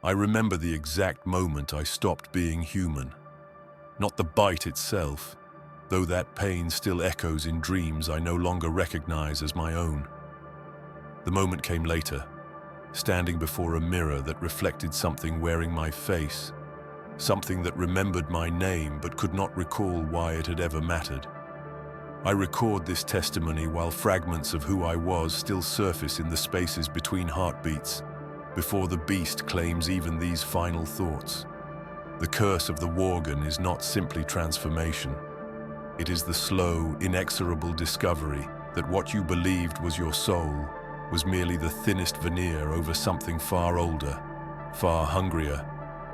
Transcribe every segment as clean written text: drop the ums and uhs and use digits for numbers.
I remember the exact moment I stopped being human. Not the bite itself, though that pain still echoes in dreams I no longer recognize as my own. The moment came later, standing before a mirror that reflected something wearing my face, something that remembered my name but could not recall why it had ever mattered. I record this testimony while fragments of who I was still surface in the spaces between heartbeats, before the beast claims even these final thoughts. The curse of the Worgen is not simply transformation. It is the slow, inexorable discovery that what you believed was your soul was merely the thinnest veneer over something far older, far hungrier,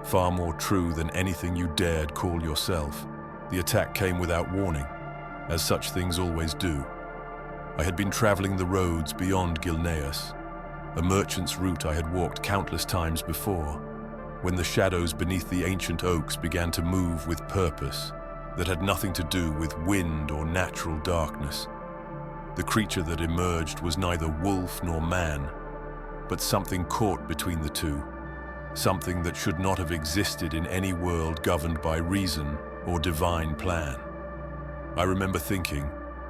far more true than anything you dared call yourself. The attack came without warning, as such things always do. I had been traveling the roads beyond Gilneas, a merchant's route I had walked countless times before, when the shadows beneath the ancient oaks began to move with purpose that had nothing to do with wind or natural darkness. The creature that emerged was neither wolf nor man, but something caught between the two, something that should not have existed in any world governed by reason or divine plan. I remember thinking,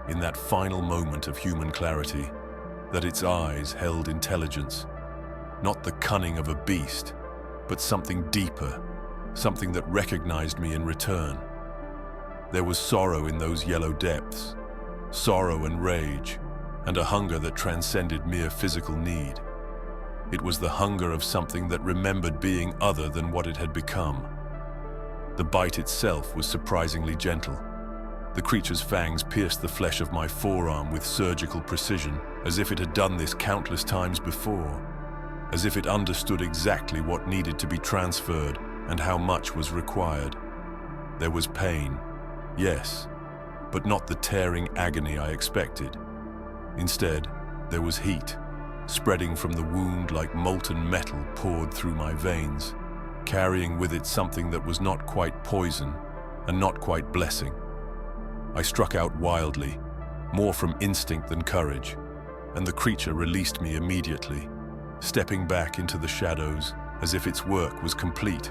in that final moment of human clarity, that its eyes held intelligence, not the cunning of a beast, but something deeper, something that recognized me in return. There was sorrow in those yellow depths, sorrow and rage, and a hunger that transcended mere physical need. It was the hunger of something that remembered being other than what it had become. The bite itself was surprisingly gentle. The creature's fangs pierced the flesh of my forearm with surgical precision, as if it had done this countless times before, as if it understood exactly what needed to be transferred and how much was required. There was pain, yes, but not the tearing agony I expected. Instead, there was heat, spreading from the wound like molten metal poured through my veins, carrying with it something that was not quite poison and not quite blessing. I struck out wildly, more from instinct than courage, and the creature released me immediately, stepping back into the shadows as if its work was complete.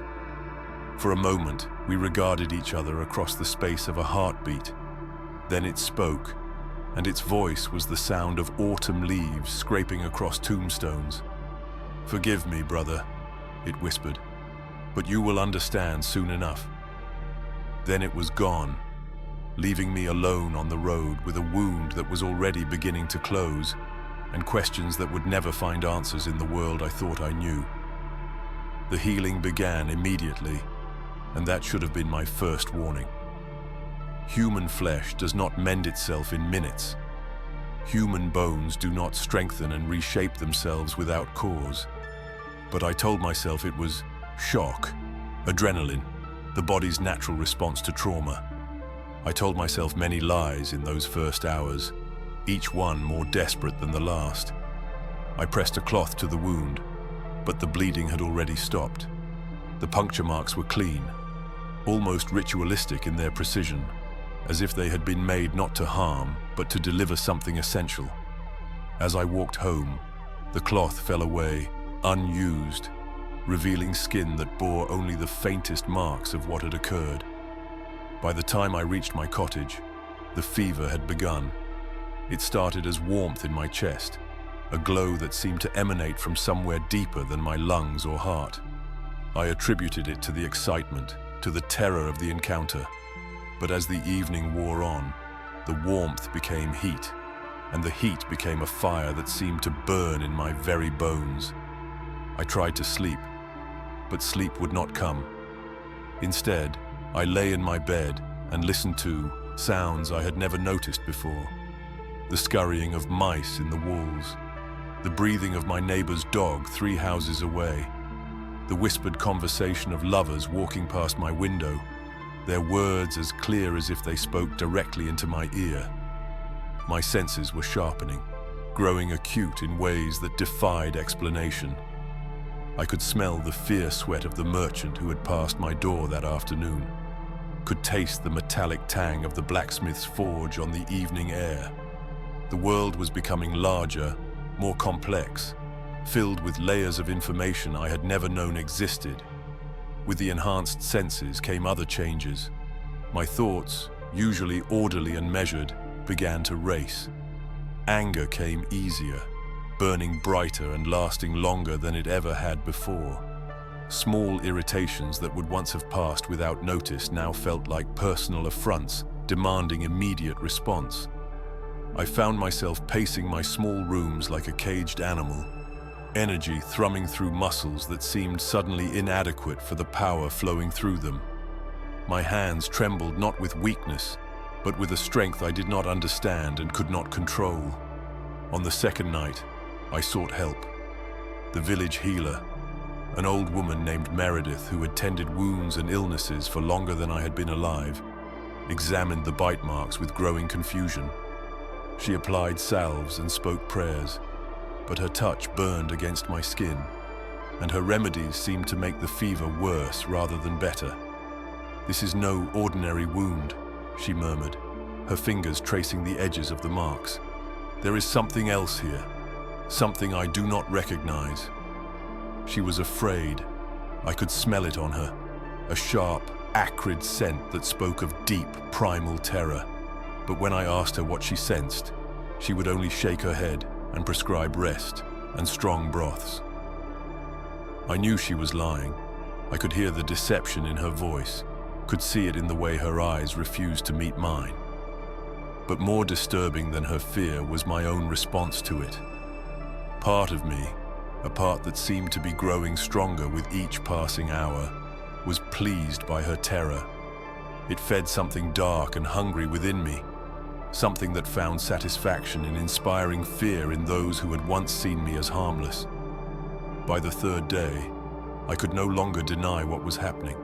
For a moment, we regarded each other across the space of a heartbeat. Then it spoke, and its voice was the sound of autumn leaves scraping across tombstones. "Forgive me, brother," it whispered, "but you will understand soon enough." Then it was gone, leaving me alone on the road with a wound that was already beginning to close, and questions that would never find answers in the world I thought I knew. The healing began immediately, and that should have been my first warning. Human flesh does not mend itself in minutes. Human bones do not strengthen and reshape themselves without cause. But I told myself it was shock, adrenaline, the body's natural response to trauma. I told myself many lies in those first hours, each one more desperate than the last. I pressed a cloth to the wound, but the bleeding had already stopped. The puncture marks were clean, almost ritualistic in their precision, as if they had been made not to harm, but to deliver something essential. As I walked home, the cloth fell away, unused, revealing skin that bore only the faintest marks of what had occurred. By the time I reached my cottage, the fever had begun. It started as warmth in my chest, a glow that seemed to emanate from somewhere deeper than my lungs or heart. I attributed it to the excitement, to the terror of the encounter. But as the evening wore on, the warmth became heat, and the heat became a fire that seemed to burn in my very bones. I tried to sleep, but sleep would not come. Instead, I lay in my bed and listened to sounds I had never noticed before. The scurrying of mice in the walls, the breathing of my neighbor's dog 3 houses away, the whispered conversation of lovers walking past my window, their words as clear as if they spoke directly into my ear. My senses were sharpening, growing acute in ways that defied explanation. I could smell the fierce sweat of the merchant who had passed my door that afternoon, could taste the metallic tang of the blacksmith's forge on the evening air. The world was becoming larger, more complex, filled with layers of information I had never known existed. With the enhanced senses came other changes. My thoughts, usually orderly and measured, began to race. Anger came easier, burning brighter and lasting longer than it ever had before. Small irritations that would once have passed without notice now felt like personal affronts, demanding immediate response. I found myself pacing my small rooms like a caged animal, energy thrumming through muscles that seemed suddenly inadequate for the power flowing through them. My hands trembled not with weakness, but with a strength I did not understand and could not control. On the second night, I sought help. The village healer, an old woman named Meredith who had tended wounds and illnesses for longer than I had been alive, examined the bite marks with growing confusion. She applied salves and spoke prayers, but her touch burned against my skin, and her remedies seemed to make the fever worse rather than better. "This is no ordinary wound," she murmured, her fingers tracing the edges of the marks. "There is something else here, something I do not recognize." She was afraid. I could smell it on her, a sharp, acrid scent that spoke of deep, primal terror. But when I asked her what she sensed, she would only shake her head and prescribe rest and strong broths. I knew she was lying. I could hear the deception in her voice, could see it in the way her eyes refused to meet mine. But more disturbing than her fear was my own response to it. Part of me, a part that seemed to be growing stronger with each passing hour, was pleased by her terror. It fed something dark and hungry within me, something that found satisfaction in inspiring fear in those who had once seen me as harmless. By the third day, I could no longer deny what was happening.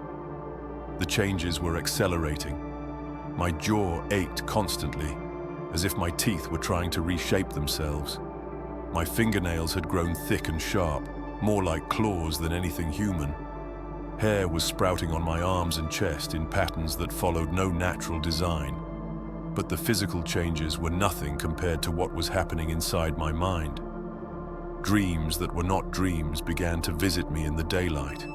The changes were accelerating. My jaw ached constantly, as if my teeth were trying to reshape themselves. My fingernails had grown thick and sharp, more like claws than anything human. Hair was sprouting on my arms and chest in patterns that followed no natural design. But the physical changes were nothing compared to what was happening inside my mind. Dreams that were not dreams began to visit me in the daylight.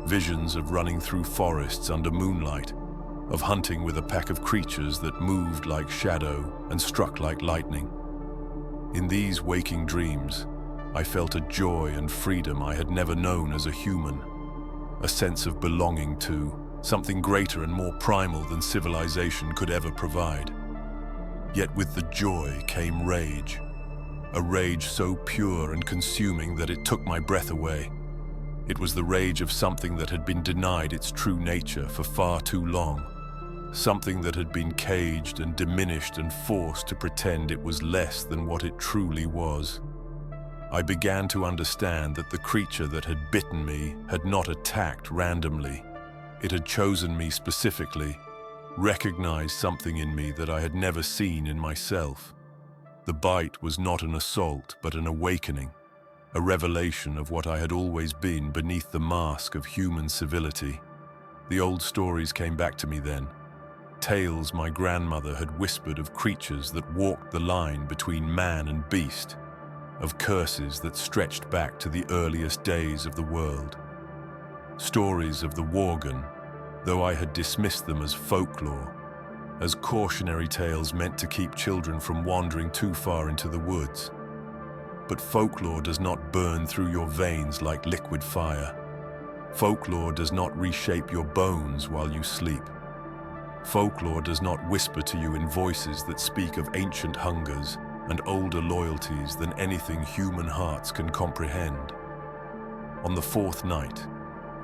Visions of running through forests under moonlight, of hunting with a pack of creatures that moved like shadow and struck like lightning. In these waking dreams, I felt a joy and freedom I had never known as a human, a sense of belonging to something greater and more primal than civilization could ever provide. Yet with the joy came rage, a rage so pure and consuming that it took my breath away. It was the rage of something that had been denied its true nature for far too long, something that had been caged and diminished and forced to pretend it was less than what it truly was. I began to understand that the creature that had bitten me had not attacked randomly. It had chosen me specifically, recognized something in me that I had never seen in myself. The bite was not an assault, but an awakening, a revelation of what I had always been beneath the mask of human civility. The old stories came back to me then. Tales my grandmother had whispered of creatures that walked the line between man and beast, of curses that stretched back to the earliest days of the world. Stories of the Worgen, though I had dismissed them as folklore, as cautionary tales meant to keep children from wandering too far into the woods. But folklore does not burn through your veins like liquid fire. Folklore does not reshape your bones while you sleep. Folklore does not whisper to you in voices that speak of ancient hungers and older loyalties than anything human hearts can comprehend. On the fourth night,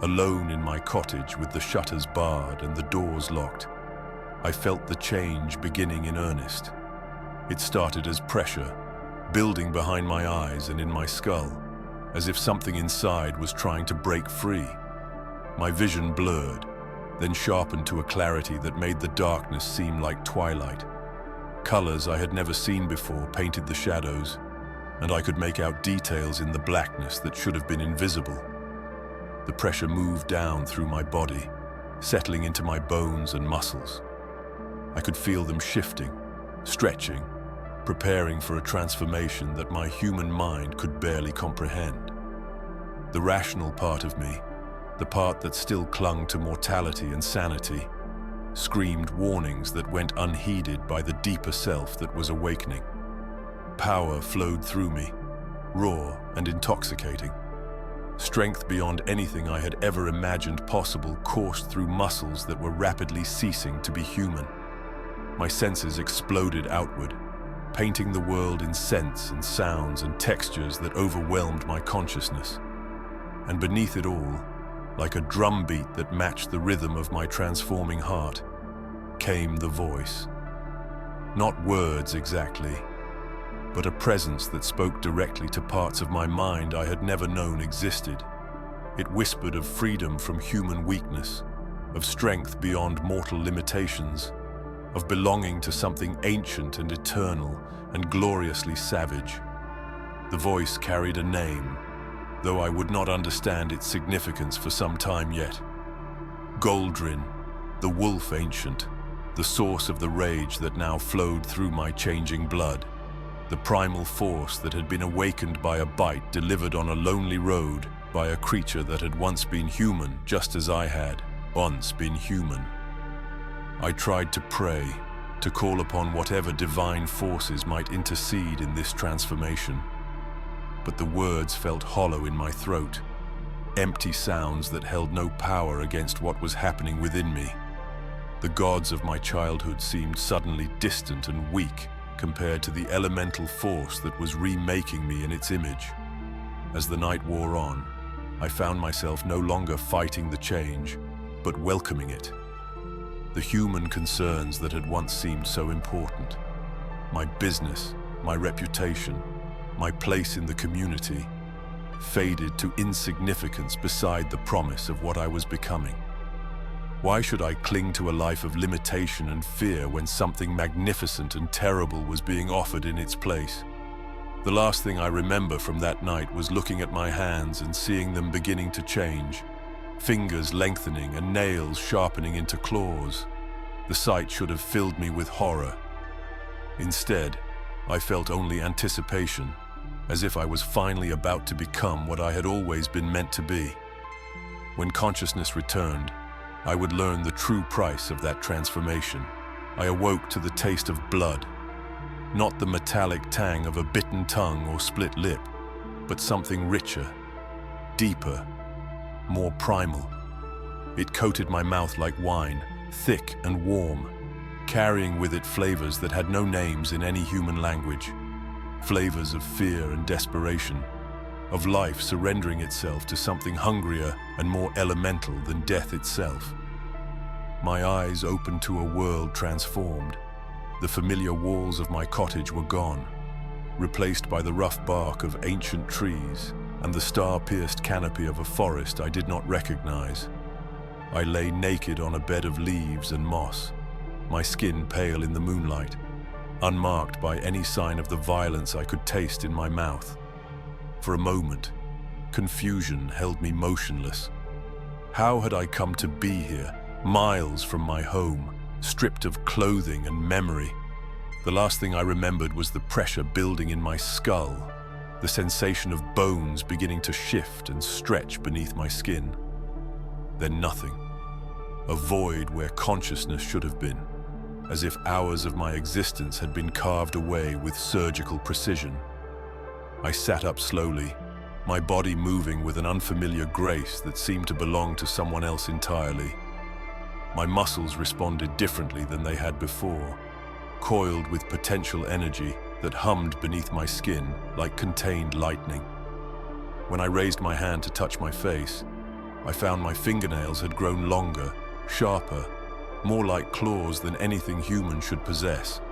alone in my cottage with the shutters barred and the doors locked, I felt the change beginning in earnest. It started as pressure, building behind my eyes and in my skull, as if something inside was trying to break free. My vision blurred, then sharpened to a clarity that made the darkness seem like twilight. Colors I had never seen before painted the shadows, and I could make out details in the blackness that should have been invisible. The pressure moved down through my body, settling into my bones and muscles. I could feel them shifting, stretching, preparing for a transformation that my human mind could barely comprehend. The rational part of me, the part that still clung to mortality and sanity, screamed warnings that went unheeded by the deeper self that was awakening. Power flowed through me, raw and intoxicating. Strength beyond anything I had ever imagined possible coursed through muscles that were rapidly ceasing to be human. My senses exploded outward, painting the world in scents and sounds and textures that overwhelmed my consciousness. And beneath it all, like a drumbeat that matched the rhythm of my transforming heart, came the voice. Not words exactly, but a presence that spoke directly to parts of my mind I had never known existed. It whispered of freedom from human weakness, of strength beyond mortal limitations, of belonging to something ancient and eternal and gloriously savage. The voice carried a name, though I would not understand its significance for some time yet. Goldrin, the wolf ancient, the source of the rage that now flowed through my changing blood, the primal force that had been awakened by a bite delivered on a lonely road by a creature that had once been human, just as I had once been human. I tried to pray, to call upon whatever divine forces might intercede in this transformation. But the words felt hollow in my throat, empty sounds that held no power against what was happening within me. The gods of my childhood seemed suddenly distant and weak compared to the elemental force that was remaking me in its image. As the night wore on, I found myself no longer fighting the change, but welcoming it. The human concerns that had once seemed so important, my business, my reputation, my place in the community, faded to insignificance beside the promise of what I was becoming. Why should I cling to a life of limitation and fear when something magnificent and terrible was being offered in its place? The last thing I remember from that night was looking at my hands and seeing them beginning to change, fingers lengthening and nails sharpening into claws. The sight should have filled me with horror. Instead, I felt only anticipation, as if I was finally about to become what I had always been meant to be. When consciousness returned, I would learn the true price of that transformation. I awoke to the taste of blood, not the metallic tang of a bitten tongue or split lip, but something richer, deeper, more primal. It coated my mouth like wine, thick and warm, carrying with it flavors that had no names in any human language. Flavors of fear and desperation, of life surrendering itself to something hungrier and more elemental than death itself. My eyes opened to a world transformed. The familiar walls of my cottage were gone, replaced by the rough bark of ancient trees and the star-pierced canopy of a forest I did not recognize. I lay naked on a bed of leaves and moss, my skin pale in the moonlight, unmarked by any sign of the violence I could taste in my mouth. For a moment, confusion held me motionless. How had I come to be here, miles from my home, stripped of clothing and memory? The last thing I remembered was the pressure building in my skull, the sensation of bones beginning to shift and stretch beneath my skin. Then nothing. A void where consciousness should have been, as if hours of my existence had been carved away with surgical precision. I sat up slowly, my body moving with an unfamiliar grace that seemed to belong to someone else entirely. My muscles responded differently than they had before, coiled with potential energy that hummed beneath my skin like contained lightning. When I raised my hand to touch my face, I found my fingernails had grown longer, sharper, more like claws than anything human should possess.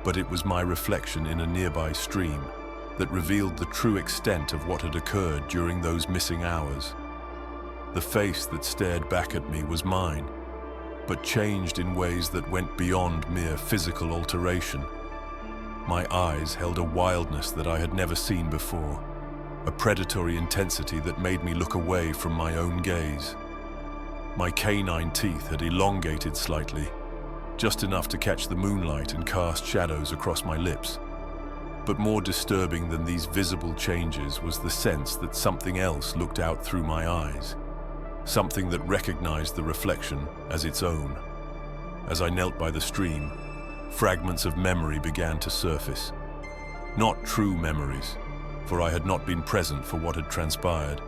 But it was my reflection in a nearby stream that revealed the true extent of what had occurred during those missing hours. The face that stared back at me was mine, but changed in ways that went beyond mere physical alteration. My eyes held a wildness that I had never seen before, a predatory intensity that made me look away from my own gaze. My canine teeth had elongated slightly, just enough to catch the moonlight and cast shadows across my lips. But more disturbing than these visible changes was the sense that something else looked out through my eyes, something that recognized the reflection as its own. As I knelt by the stream, fragments of memory began to surface. Not true memories, for I had not been present for what had transpired,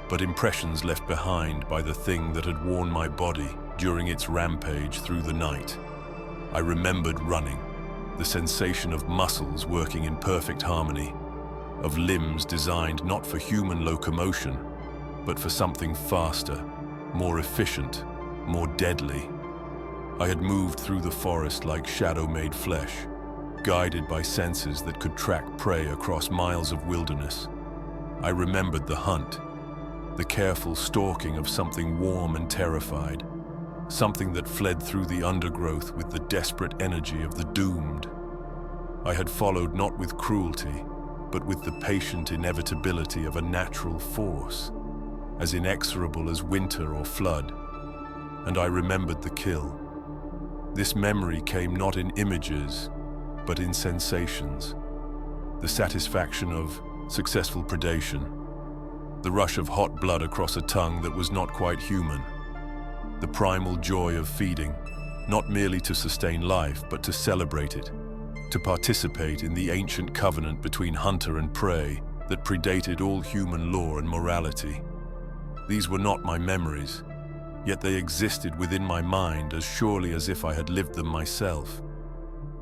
but impressions left behind by the thing that had worn my body during its rampage through the night. I remembered running, the sensation of muscles working in perfect harmony, of limbs designed not for human locomotion, but for something faster, more efficient, more deadly. I had moved through the forest like shadow-made flesh, guided by senses that could track prey across miles of wilderness. I remembered the hunt, the careful stalking of something warm and terrified, something that fled through the undergrowth with the desperate energy of the doomed. I had followed not with cruelty, but with the patient inevitability of a natural force, as inexorable as winter or flood. And I remembered the kill. This memory came not in images, but in sensations. The satisfaction of successful predation, the rush of hot blood across a tongue that was not quite human, the primal joy of feeding, not merely to sustain life, but to celebrate it, to participate in the ancient covenant between hunter and prey that predated all human law and morality. These were not my memories, yet they existed within my mind as surely as if I had lived them myself.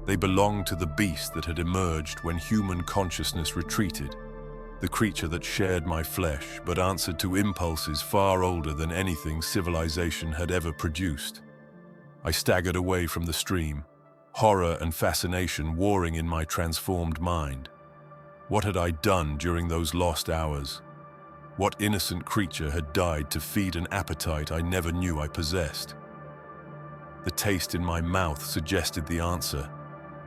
They belonged to the beast that had emerged when human consciousness retreated, the creature that shared my flesh but answered to impulses far older than anything civilization had ever produced. I staggered away from the stream, horror and fascination warring in my transformed mind. What had I done during those lost hours? What innocent creature had died to feed an appetite I never knew I possessed? The taste in my mouth suggested the answer,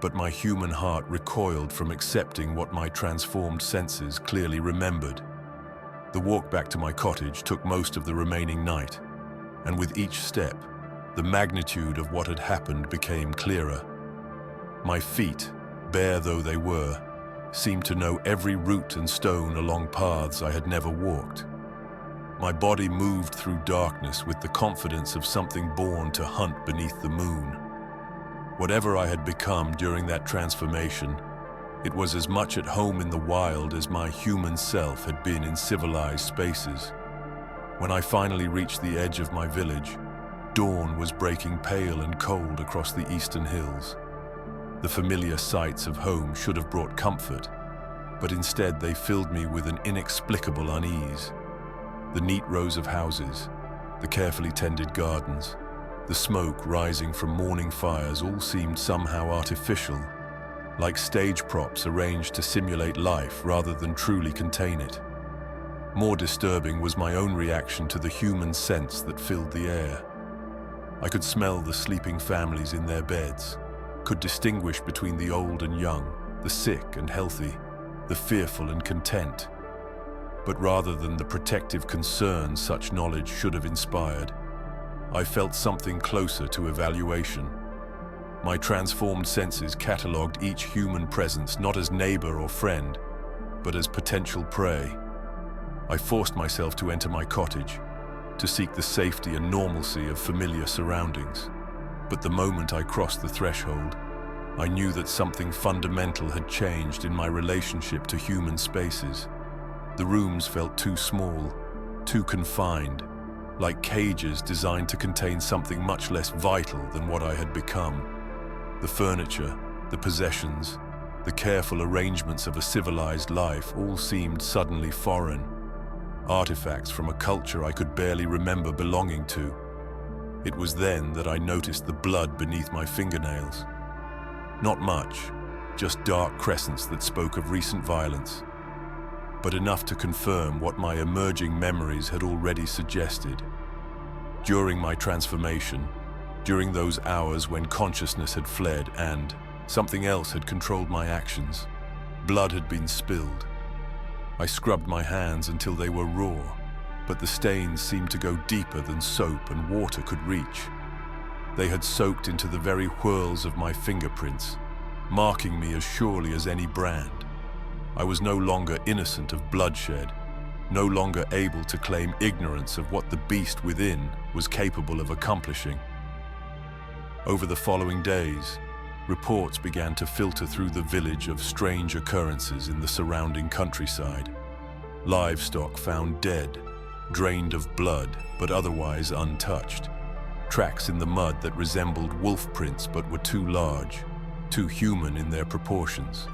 but my human heart recoiled from accepting what my transformed senses clearly remembered. The walk back to my cottage took most of the remaining night, and with each step, the magnitude of what had happened became clearer. My feet, bare though they were, seemed to know every root and stone along paths I had never walked. My body moved through darkness with the confidence of something born to hunt beneath the moon. Whatever I had become during that transformation, it was as much at home in the wild as my human self had been in civilized spaces. When I finally reached the edge of my village, dawn was breaking pale and cold across the eastern hills. The familiar sights of home should have brought comfort, but instead they filled me with an inexplicable unease. The neat rows of houses, the carefully tended gardens, the smoke rising from morning fires all seemed somehow artificial, like stage props arranged to simulate life rather than truly contain it. More disturbing was my own reaction to the human scents that filled the air. I could smell the sleeping families in their beds, could distinguish between the old and young, the sick and healthy, the fearful and content. But rather than the protective concern such knowledge should have inspired, I felt something closer to evaluation. My transformed senses catalogued each human presence not as neighbor or friend, but as potential prey. I forced myself to enter my cottage, to seek the safety and normalcy of familiar surroundings. But the moment I crossed the threshold, I knew that something fundamental had changed in my relationship to human spaces. The rooms felt too small, too confined, like cages designed to contain something much less vital than what I had become. The furniture, the possessions, the careful arrangements of a civilized life all seemed suddenly foreign, artifacts from a culture I could barely remember belonging to. It was then that I noticed the blood beneath my fingernails. Not much, just dark crescents that spoke of recent violence, but enough to confirm what my emerging memories had already suggested. During my transformation, during those hours when consciousness had fled and something else had controlled my actions, blood had been spilled. I scrubbed my hands until they were raw, but the stains seemed to go deeper than soap and water could reach. They had soaked into the very whorls of my fingerprints, marking me as surely as any brand. I was no longer innocent of bloodshed, no longer able to claim ignorance of what the beast within was capable of accomplishing. Over the following days, reports began to filter through the village of strange occurrences in the surrounding countryside. Livestock found dead, drained of blood but otherwise untouched. Tracks in the mud that resembled wolf prints but were too large, too human in their proportions.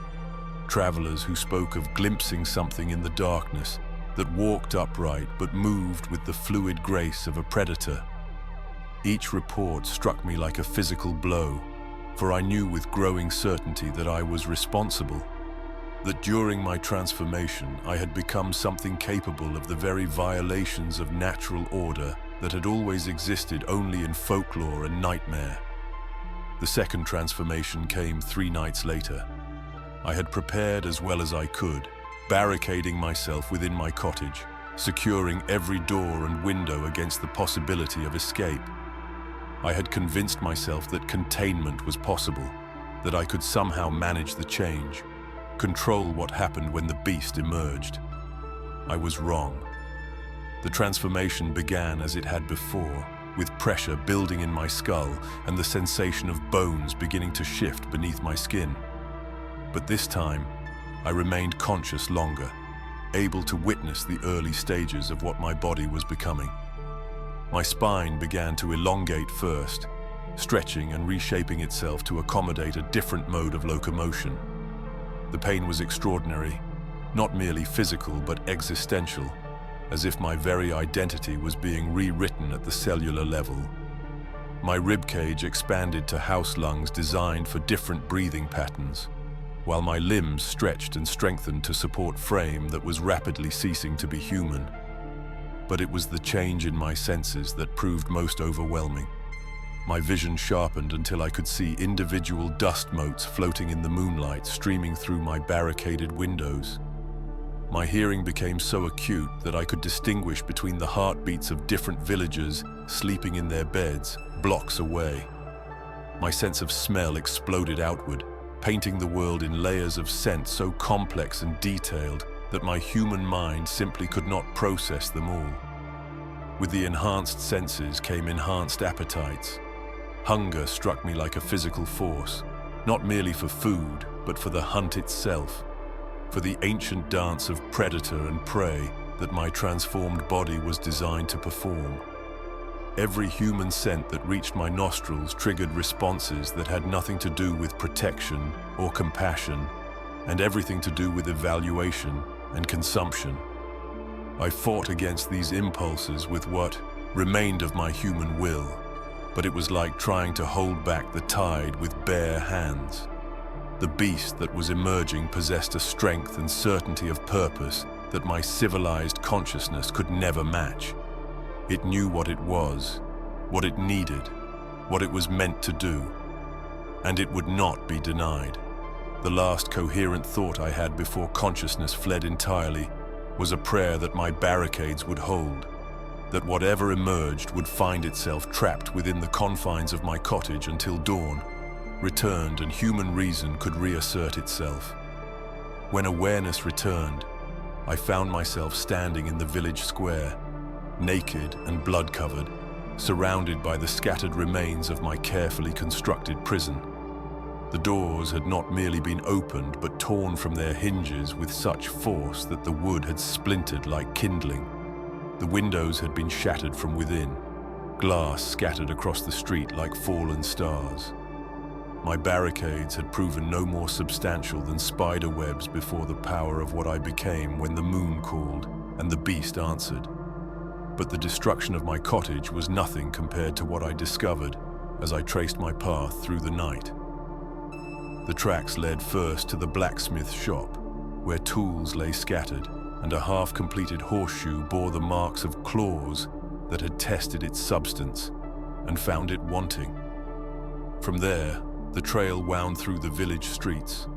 Travelers who spoke of glimpsing something in the darkness that walked upright but moved with the fluid grace of a predator. Each report struck me like a physical blow, for I knew with growing certainty that I was responsible, that during my transformation I had become something capable of the very violations of natural order that had always existed only in folklore and nightmare. The second transformation came 3 nights later. I had prepared as well as I could, barricading myself within my cottage, securing every door and window against the possibility of escape. I had convinced myself that containment was possible, that I could somehow manage the change, control what happened when the beast emerged. I was wrong. The transformation began as it had before, with pressure building in my skull and the sensation of bones beginning to shift beneath my skin. But this time, I remained conscious longer, able to witness the early stages of what my body was becoming. My spine began to elongate first, stretching and reshaping itself to accommodate a different mode of locomotion. The pain was extraordinary, not merely physical but existential, as if my very identity was being rewritten at the cellular level. My ribcage expanded to house lungs designed for different breathing patterns, while my limbs stretched and strengthened to support frame that was rapidly ceasing to be human. But it was the change in my senses that proved most overwhelming. My vision sharpened until I could see individual dust motes floating in the moonlight streaming through my barricaded windows. My hearing became so acute that I could distinguish between the heartbeats of different villagers sleeping in their beds, blocks away. My sense of smell exploded outward, painting the world in layers of scent so complex and detailed that my human mind simply could not process them all. With the enhanced senses came enhanced appetites. Hunger struck me like a physical force, not merely for food, but for the hunt itself, for the ancient dance of predator and prey that my transformed body was designed to perform. Every human scent that reached my nostrils triggered responses that had nothing to do with protection or compassion, and everything to do with evaluation and consumption. I fought against these impulses with what remained of my human will, but it was like trying to hold back the tide with bare hands. The beast that was emerging possessed a strength and certainty of purpose that my civilized consciousness could never match. It knew what it was, what it needed, what it was meant to do, and it would not be denied. The last coherent thought I had before consciousness fled entirely was a prayer that my barricades would hold, that whatever emerged would find itself trapped within the confines of my cottage until dawn returned and human reason could reassert itself. When awareness returned, I found myself standing in the village square, naked and blood-covered, surrounded by the scattered remains of my carefully constructed prison. The doors had not merely been opened but torn from their hinges with such force that the wood had splintered like kindling. The windows had been shattered from within, glass scattered across the street like fallen stars. My barricades had proven no more substantial than spider webs before the power of what I became when the moon called and the beast answered. But the destruction of my cottage was nothing compared to what I discovered as I traced my path through the night. The tracks led first to the blacksmith shop, where tools lay scattered, and a half-completed horseshoe bore the marks of claws that had tested its substance and found it wanting. From there, the trail wound through the village streets,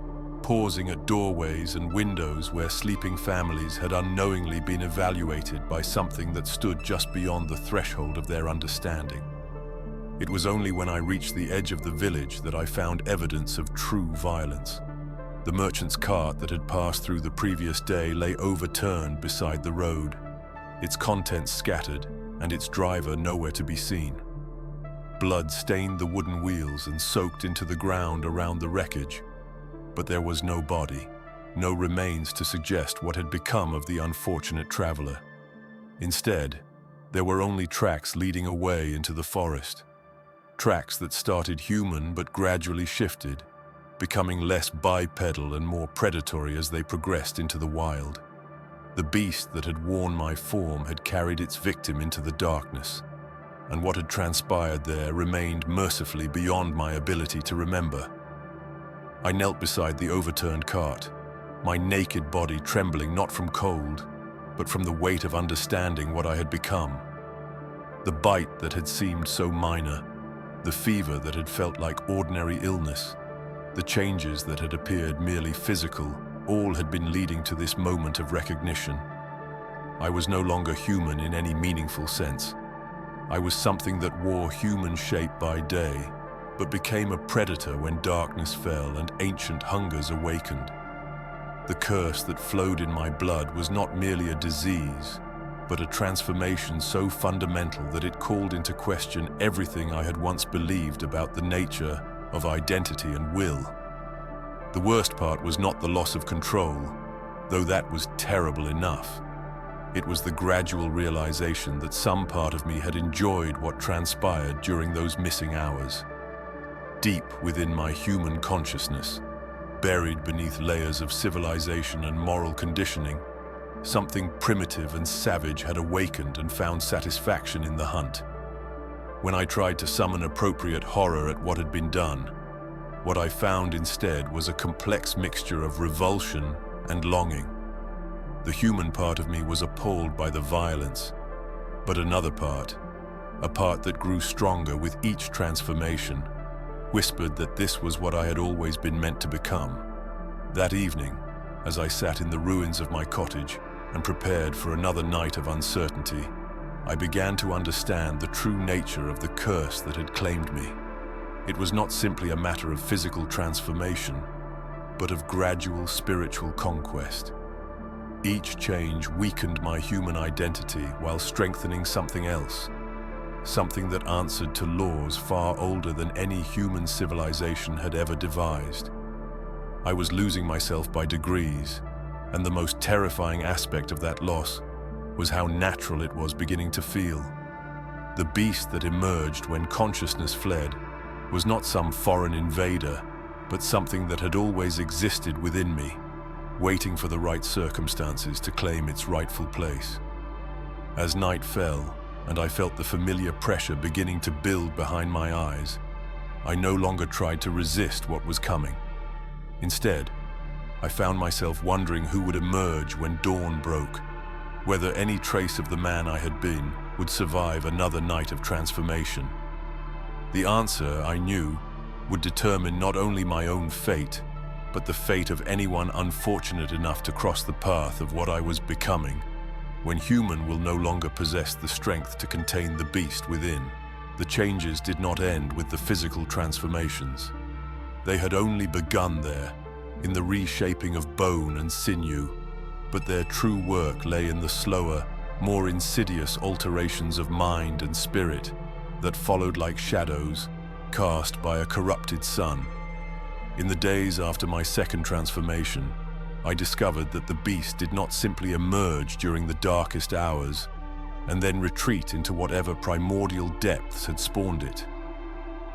pausing at doorways and windows where sleeping families had unknowingly been evaluated by something that stood just beyond the threshold of their understanding. It was only when I reached the edge of the village that I found evidence of true violence. The merchant's cart that had passed through the previous day lay overturned beside the road, its contents scattered and its driver nowhere to be seen. Blood stained the wooden wheels and soaked into the ground around the wreckage, but there was no body, no remains to suggest what had become of the unfortunate traveler. Instead, there were only tracks leading away into the forest. Tracks that started human but gradually shifted, becoming less bipedal and more predatory as they progressed into the wild. The beast that had worn my form had carried its victim into the darkness, and what had transpired there remained mercifully beyond my ability to remember. I knelt beside the overturned cart, my naked body trembling not from cold, but from the weight of understanding what I had become. The bite that had seemed so minor, the fever that had felt like ordinary illness, the changes that had appeared merely physical, all had been leading to this moment of recognition. I was no longer human in any meaningful sense. I was something that wore human shape by day, but became a predator when darkness fell and ancient hungers awakened. The curse that flowed in my blood was not merely a disease, but a transformation so fundamental that it called into question everything I had once believed about the nature of identity and will. The worst part was not the loss of control, though that was terrible enough. It was the gradual realization that some part of me had enjoyed what transpired during those missing hours. Deep within my human consciousness, buried beneath layers of civilization and moral conditioning, something primitive and savage had awakened and found satisfaction in the hunt. When I tried to summon appropriate horror at what had been done, what I found instead was a complex mixture of revulsion and longing. The human part of me was appalled by the violence, but another part, a part that grew stronger with each transformation, whispered that this was what I had always been meant to become. That evening, as I sat in the ruins of my cottage and prepared for another night of uncertainty, I began to understand the true nature of the curse that had claimed me. It was not simply a matter of physical transformation, but of gradual spiritual conquest. Each change weakened my human identity while strengthening something else, something that answered to laws far older than any human civilization had ever devised. I was losing myself by degrees, and the most terrifying aspect of that loss was how natural it was beginning to feel. The beast that emerged when consciousness fled was not some foreign invader, but something that had always existed within me, waiting for the right circumstances to claim its rightful place. As night fell, and I felt the familiar pressure beginning to build behind my eyes, I no longer tried to resist what was coming. Instead, I found myself wondering who would emerge when dawn broke, whether any trace of the man I had been would survive another night of transformation. The answer, I knew, would determine not only my own fate, but the fate of anyone unfortunate enough to cross the path of what I was becoming. When human will no longer possess the strength to contain the beast within, the changes did not end with the physical transformations. They had only begun there, in the reshaping of bone and sinew, but their true work lay in the slower, more insidious alterations of mind and spirit that followed like shadows cast by a corrupted sun. In the days after my second transformation, I discovered that the beast did not simply emerge during the darkest hours and then retreat into whatever primordial depths had spawned it.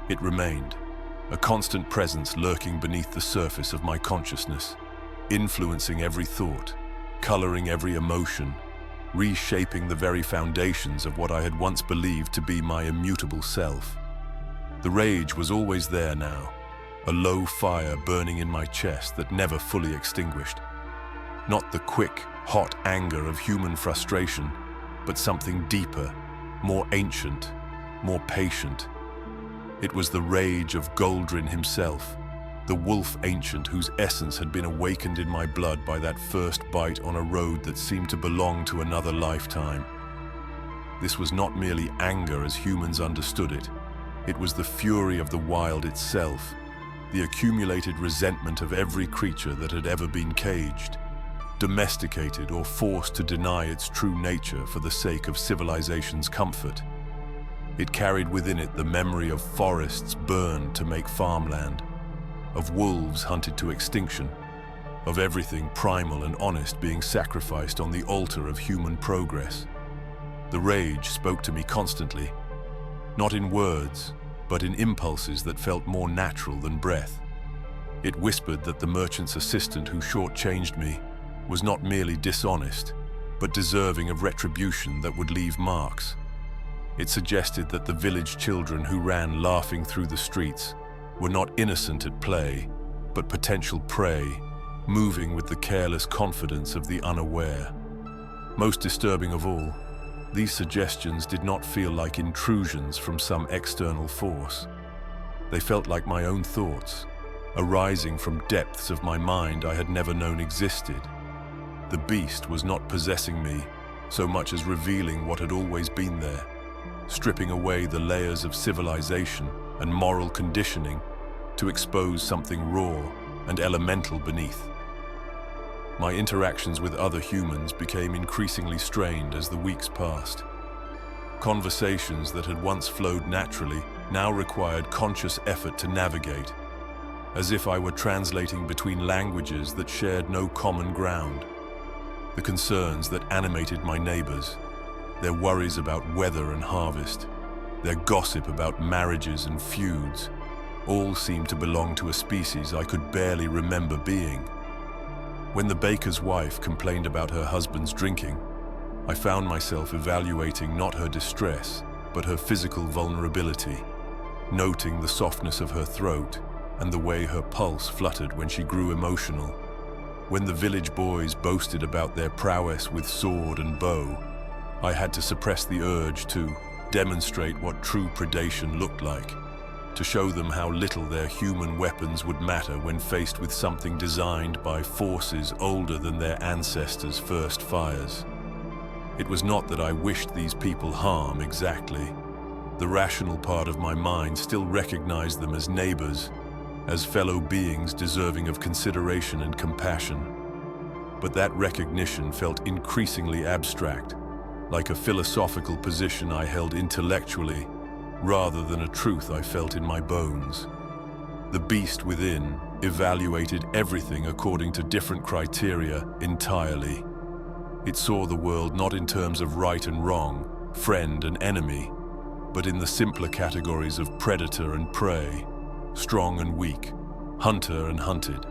It remained, a constant presence lurking beneath the surface of my consciousness, influencing every thought, coloring every emotion, reshaping the very foundations of what I had once believed to be my immutable self. The rage was always there now, a low fire burning in my chest that never fully extinguished. Not the quick, hot anger of human frustration, but something deeper, more ancient, more patient. It was the rage of Goldrin himself, the wolf ancient whose essence had been awakened in my blood by that first bite on a road that seemed to belong to another lifetime. This was not merely anger as humans understood it. It was the fury of the wild itself, the accumulated resentment of every creature that had ever been caged, domesticated or forced to deny its true nature for the sake of civilization's comfort. It carried within it the memory of forests burned to make farmland, of wolves hunted to extinction, of everything primal and honest being sacrificed on the altar of human progress. The rage spoke to me constantly, not in words, but in impulses that felt more natural than breath. It whispered that the merchant's assistant who shortchanged me was not merely dishonest, but deserving of retribution that would leave marks. It suggested that the village children who ran laughing through the streets were not innocent at play, but potential prey, moving with the careless confidence of the unaware. Most disturbing of all, these suggestions did not feel like intrusions from some external force. They felt like my own thoughts, arising from depths of my mind I had never known existed. The beast was not possessing me so much as revealing what had always been there, stripping away the layers of civilization and moral conditioning to expose something raw and elemental beneath. My interactions with other humans became increasingly strained as the weeks passed. Conversations that had once flowed naturally now required conscious effort to navigate, as if I were translating between languages that shared no common ground. The concerns that animated my neighbors, their worries about weather and harvest, their gossip about marriages and feuds, all seemed to belong to a species I could barely remember being. When the baker's wife complained about her husband's drinking, I found myself evaluating not her distress, but her physical vulnerability, noting the softness of her throat and the way her pulse fluttered when she grew emotional. When the village boys boasted about their prowess with sword and bow, I had to suppress the urge to demonstrate what true predation looked like, to show them how little their human weapons would matter when faced with something designed by forces older than their ancestors' first fires. It was not that I wished these people harm exactly. The rational part of my mind still recognized them as neighbors, as fellow beings deserving of consideration and compassion. But that recognition felt increasingly abstract, like a philosophical position I held intellectually, rather than a truth I felt in my bones. The beast within evaluated everything according to different criteria entirely. It saw the world not in terms of right and wrong, friend and enemy, but in the simpler categories of predator and prey, strong and weak, hunter and hunted.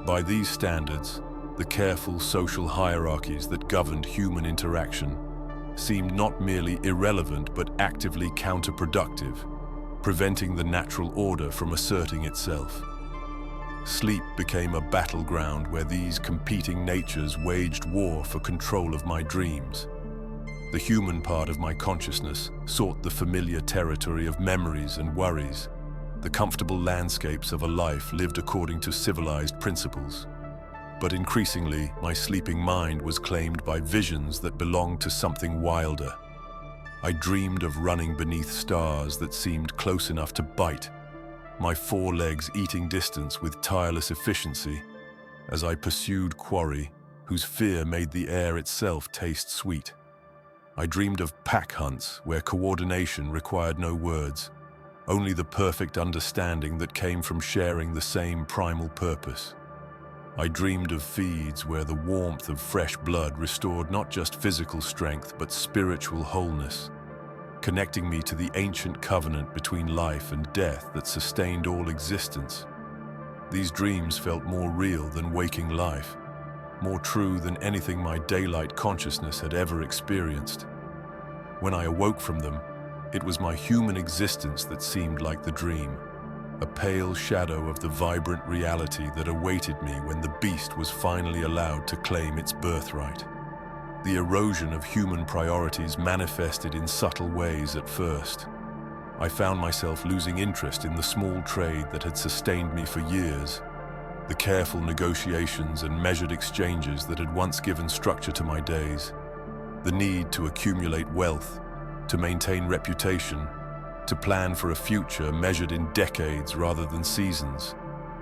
By these standards, the careful social hierarchies that governed human interaction seemed not merely irrelevant but actively counterproductive, preventing the natural order from asserting itself. Sleep became a battleground where these competing natures waged war for control of my dreams. The human part of my consciousness sought the familiar territory of memories and worries, the comfortable landscapes of a life lived according to civilized principles. But increasingly, my sleeping mind was claimed by visions that belonged to something wilder. I dreamed of running beneath stars that seemed close enough to bite, my forelegs eating distance with tireless efficiency as I pursued quarry whose fear made the air itself taste sweet. I dreamed of pack hunts where coordination required no words, only the perfect understanding that came from sharing the same primal purpose. I dreamed of feeds where the warmth of fresh blood restored not just physical strength but spiritual wholeness, connecting me to the ancient covenant between life and death that sustained all existence. These dreams felt more real than waking life, more true than anything my daylight consciousness had ever experienced. When I awoke from them, it was my human existence that seemed like the dream, a pale shadow of the vibrant reality that awaited me when the beast was finally allowed to claim its birthright. The erosion of human priorities manifested in subtle ways at first. I found myself losing interest in the small trade that had sustained me for years, the careful negotiations and measured exchanges that had once given structure to my days. The need to accumulate wealth, to maintain reputation, to plan for a future measured in decades rather than seasons.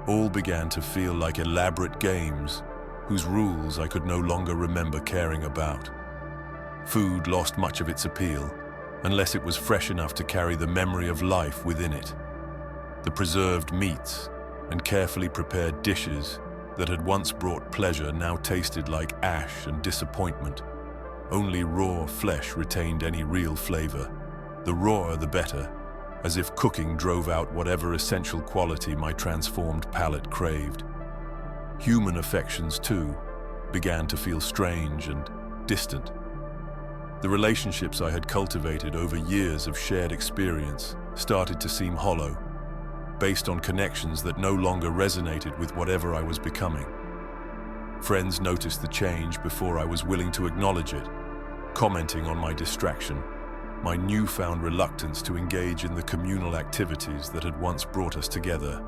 All began to feel like elaborate games whose rules I could no longer remember caring about. Food lost much of its appeal, unless it was fresh enough to carry the memory of life within it. The preserved meats and carefully prepared dishes that had once brought pleasure now tasted like ash and disappointment. Only raw flesh retained any real flavor. The rawer the better, as if cooking drove out whatever essential quality my transformed palate craved. Human affections, too, began to feel strange and distant. The relationships I had cultivated over years of shared experience started to seem hollow, based on connections that no longer resonated with whatever I was becoming. Friends noticed the change before I was willing to acknowledge it, commenting on my distraction, my newfound reluctance to engage in the communal activities that had once brought us together.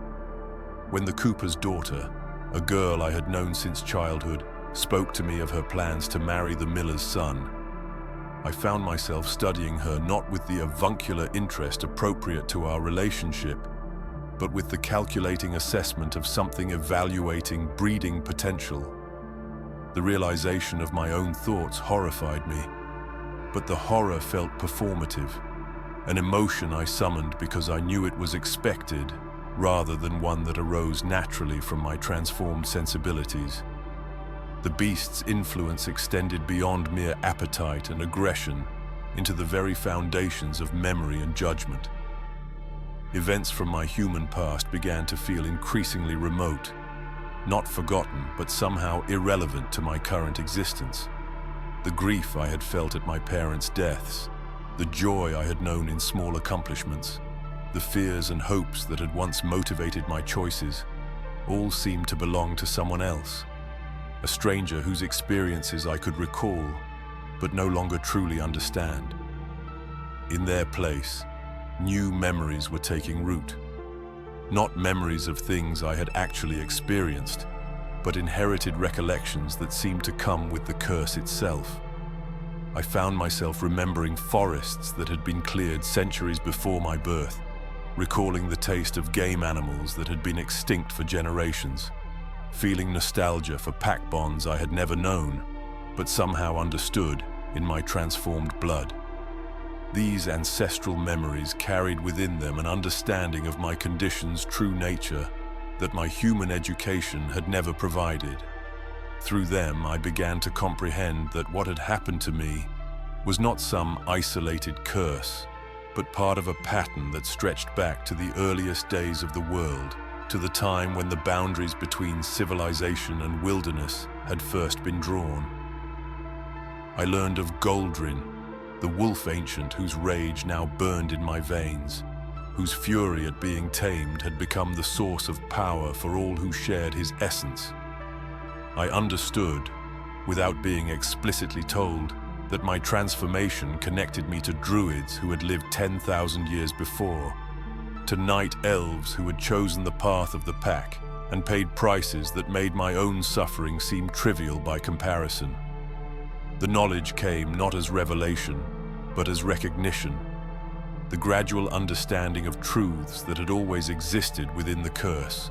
When the cooper's daughter, a girl I had known since childhood, spoke to me of her plans to marry the miller's son, I found myself studying her not with the avuncular interest appropriate to our relationship, but with the calculating assessment of something evaluating breeding potential. The realization of my own thoughts horrified me, but the horror felt performative, an emotion I summoned because I knew it was expected rather than one that arose naturally from my transformed sensibilities. The beast's influence extended beyond mere appetite and aggression into the very foundations of memory and judgment. Events from my human past began to feel increasingly remote, not forgotten, but somehow irrelevant to my current existence. The grief I had felt at my parents' deaths, the joy I had known in small accomplishments, the fears and hopes that had once motivated my choices, all seemed to belong to someone else, a stranger whose experiences I could recall, but no longer truly understand. In their place, new memories were taking root. Not memories of things I had actually experienced, but inherited recollections that seemed to come with the curse itself. I found myself remembering forests that had been cleared centuries before my birth, recalling the taste of game animals that had been extinct for generations, feeling nostalgia for pack bonds I had never known, but somehow understood in my transformed blood. These ancestral memories carried within them an understanding of my condition's true nature that my human education had never provided. Through them, I began to comprehend that what had happened to me was not some isolated curse, but part of a pattern that stretched back to the earliest days of the world, to the time when the boundaries between civilization and wilderness had first been drawn. I learned of Goldrin, the wolf ancient whose rage now burned in my veins, whose fury at being tamed had become the source of power for all who shared his essence. I understood, without being explicitly told, that my transformation connected me to druids who had lived 10,000 years before, to night elves who had chosen the path of the pack and paid prices that made my own suffering seem trivial by comparison. The knowledge came not as revelation, but as recognition, the gradual understanding of truths that had always existed within the curse,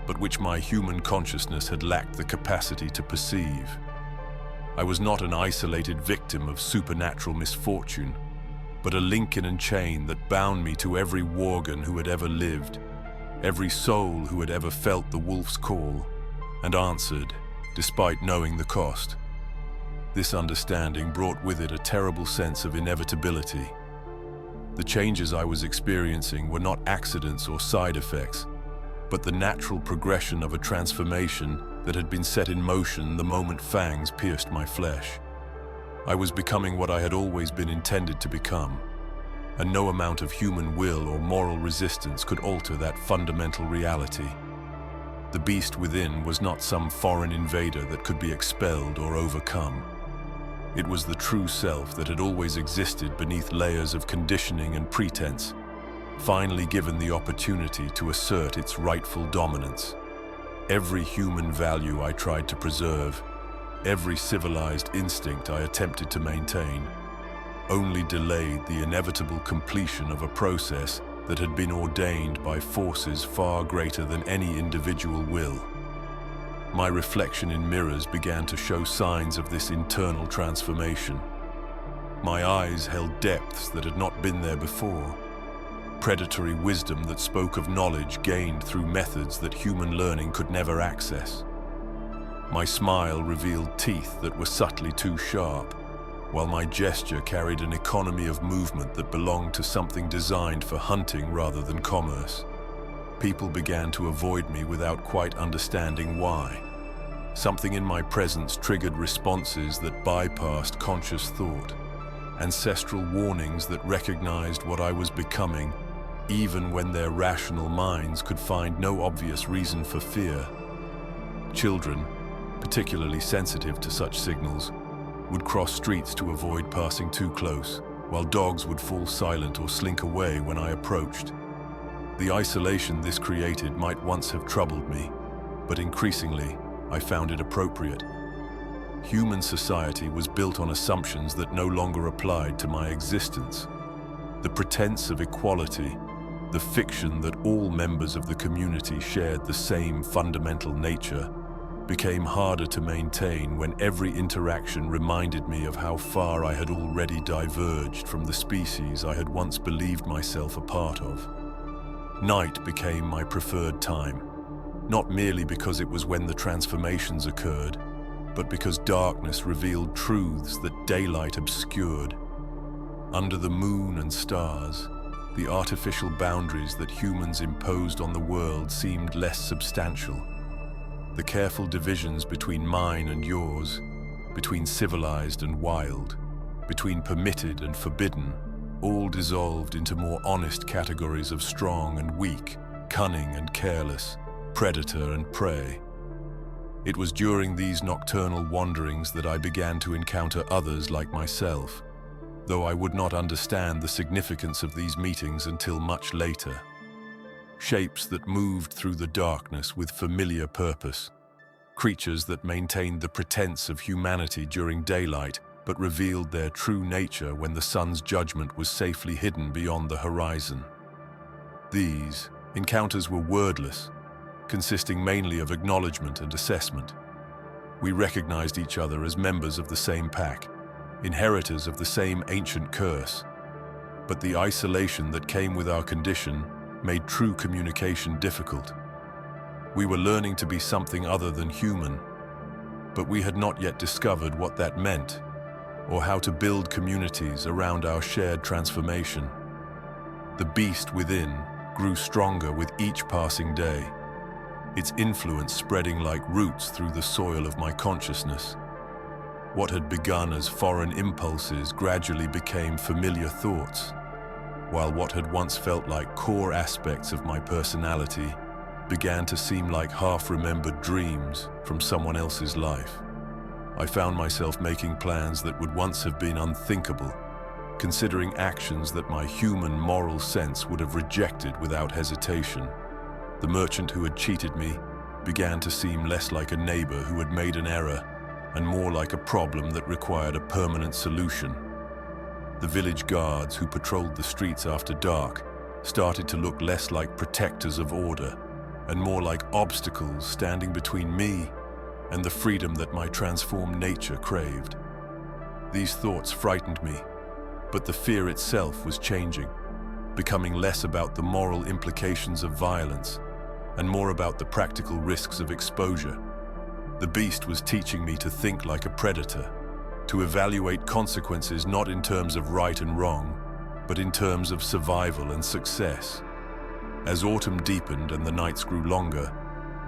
but which my human consciousness had lacked the capacity to perceive. I was not an isolated victim of supernatural misfortune, but a link in a chain that bound me to every Worgen who had ever lived, every soul who had ever felt the wolf's call, and answered, despite knowing the cost. This understanding brought with it a terrible sense of inevitability. The changes I was experiencing were not accidents or side effects, but the natural progression of a transformation that had been set in motion the moment fangs pierced my flesh. I was becoming what I had always been intended to become, and no amount of human will or moral resistance could alter that fundamental reality. The beast within was not some foreign invader that could be expelled or overcome. It was the true self that had always existed beneath layers of conditioning and pretense, finally given the opportunity to assert its rightful dominance. Every human value I tried to preserve, every civilized instinct I attempted to maintain, only delayed the inevitable completion of a process that had been ordained by forces far greater than any individual will. My reflection in mirrors began to show signs of this internal transformation. My eyes held depths that had not been there before, predatory wisdom that spoke of knowledge gained through methods that human learning could never access. My smile revealed teeth that were subtly too sharp, while my gesture carried an economy of movement that belonged to something designed for hunting rather than commerce. People began to avoid me without quite understanding why. Something in my presence triggered responses that bypassed conscious thought, ancestral warnings that recognized what I was becoming, even when their rational minds could find no obvious reason for fear. Children, particularly sensitive to such signals, would cross streets to avoid passing too close, while dogs would fall silent or slink away when I approached. The isolation this created might once have troubled me, but increasingly, I found it appropriate. Human society was built on assumptions that no longer applied to my existence. The pretense of equality, the fiction that all members of the community shared the same fundamental nature, became harder to maintain when every interaction reminded me of how far I had already diverged from the species I had once believed myself a part of. Night became my preferred time, not merely because it was when the transformations occurred, but because darkness revealed truths that daylight obscured. Under the moon and stars, the artificial boundaries that humans imposed on the world seemed less substantial. The careful divisions between mine and yours, between civilized and wild, between permitted and forbidden, all dissolved into more honest categories of strong and weak, cunning and careless, predator and prey. It was during these nocturnal wanderings that I began to encounter others like myself, though I would not understand the significance of these meetings until much later. Shapes that moved through the darkness with familiar purpose. Creatures that maintained the pretense of humanity during daylight, but revealed their true nature when the sun's judgment was safely hidden beyond the horizon. These encounters were wordless, consisting mainly of acknowledgement and assessment. We recognized each other as members of the same pack, inheritors of the same ancient curse. But the isolation that came with our condition made true communication difficult. We were learning to be something other than human, but we had not yet discovered what that meant, or how to build communities around our shared transformation. The beast within grew stronger with each passing day, its influence spreading like roots through the soil of my consciousness. What had begun as foreign impulses gradually became familiar thoughts, while what had once felt like core aspects of my personality began to seem like half-remembered dreams from someone else's life. I found myself making plans that would once have been unthinkable, considering actions that my human moral sense would have rejected without hesitation. The merchant who had cheated me began to seem less like a neighbor who had made an error and more like a problem that required a permanent solution. The village guards who patrolled the streets after dark started to look less like protectors of order and more like obstacles standing between me and the freedom that my transformed nature craved. These thoughts frightened me, but the fear itself was changing, becoming less about the moral implications of violence and more about the practical risks of exposure. The beast was teaching me to think like a predator, to evaluate consequences not in terms of right and wrong, but in terms of survival and success. As autumn deepened and the nights grew longer,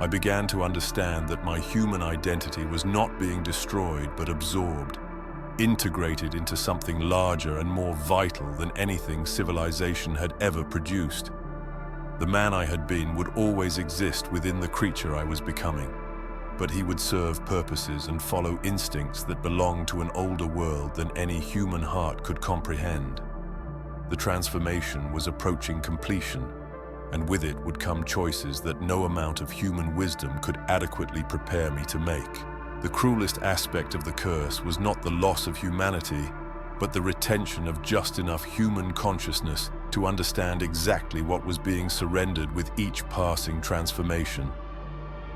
I began to understand that my human identity was not being destroyed but absorbed, integrated into something larger and more vital than anything civilization had ever produced. The man I had been would always exist within the creature I was becoming, but he would serve purposes and follow instincts that belonged to an older world than any human heart could comprehend. The transformation was approaching completion, and with it would come choices that no amount of human wisdom could adequately prepare me to make. The cruelest aspect of the curse was not the loss of humanity, but the retention of just enough human consciousness to understand exactly what was being surrendered with each passing transformation.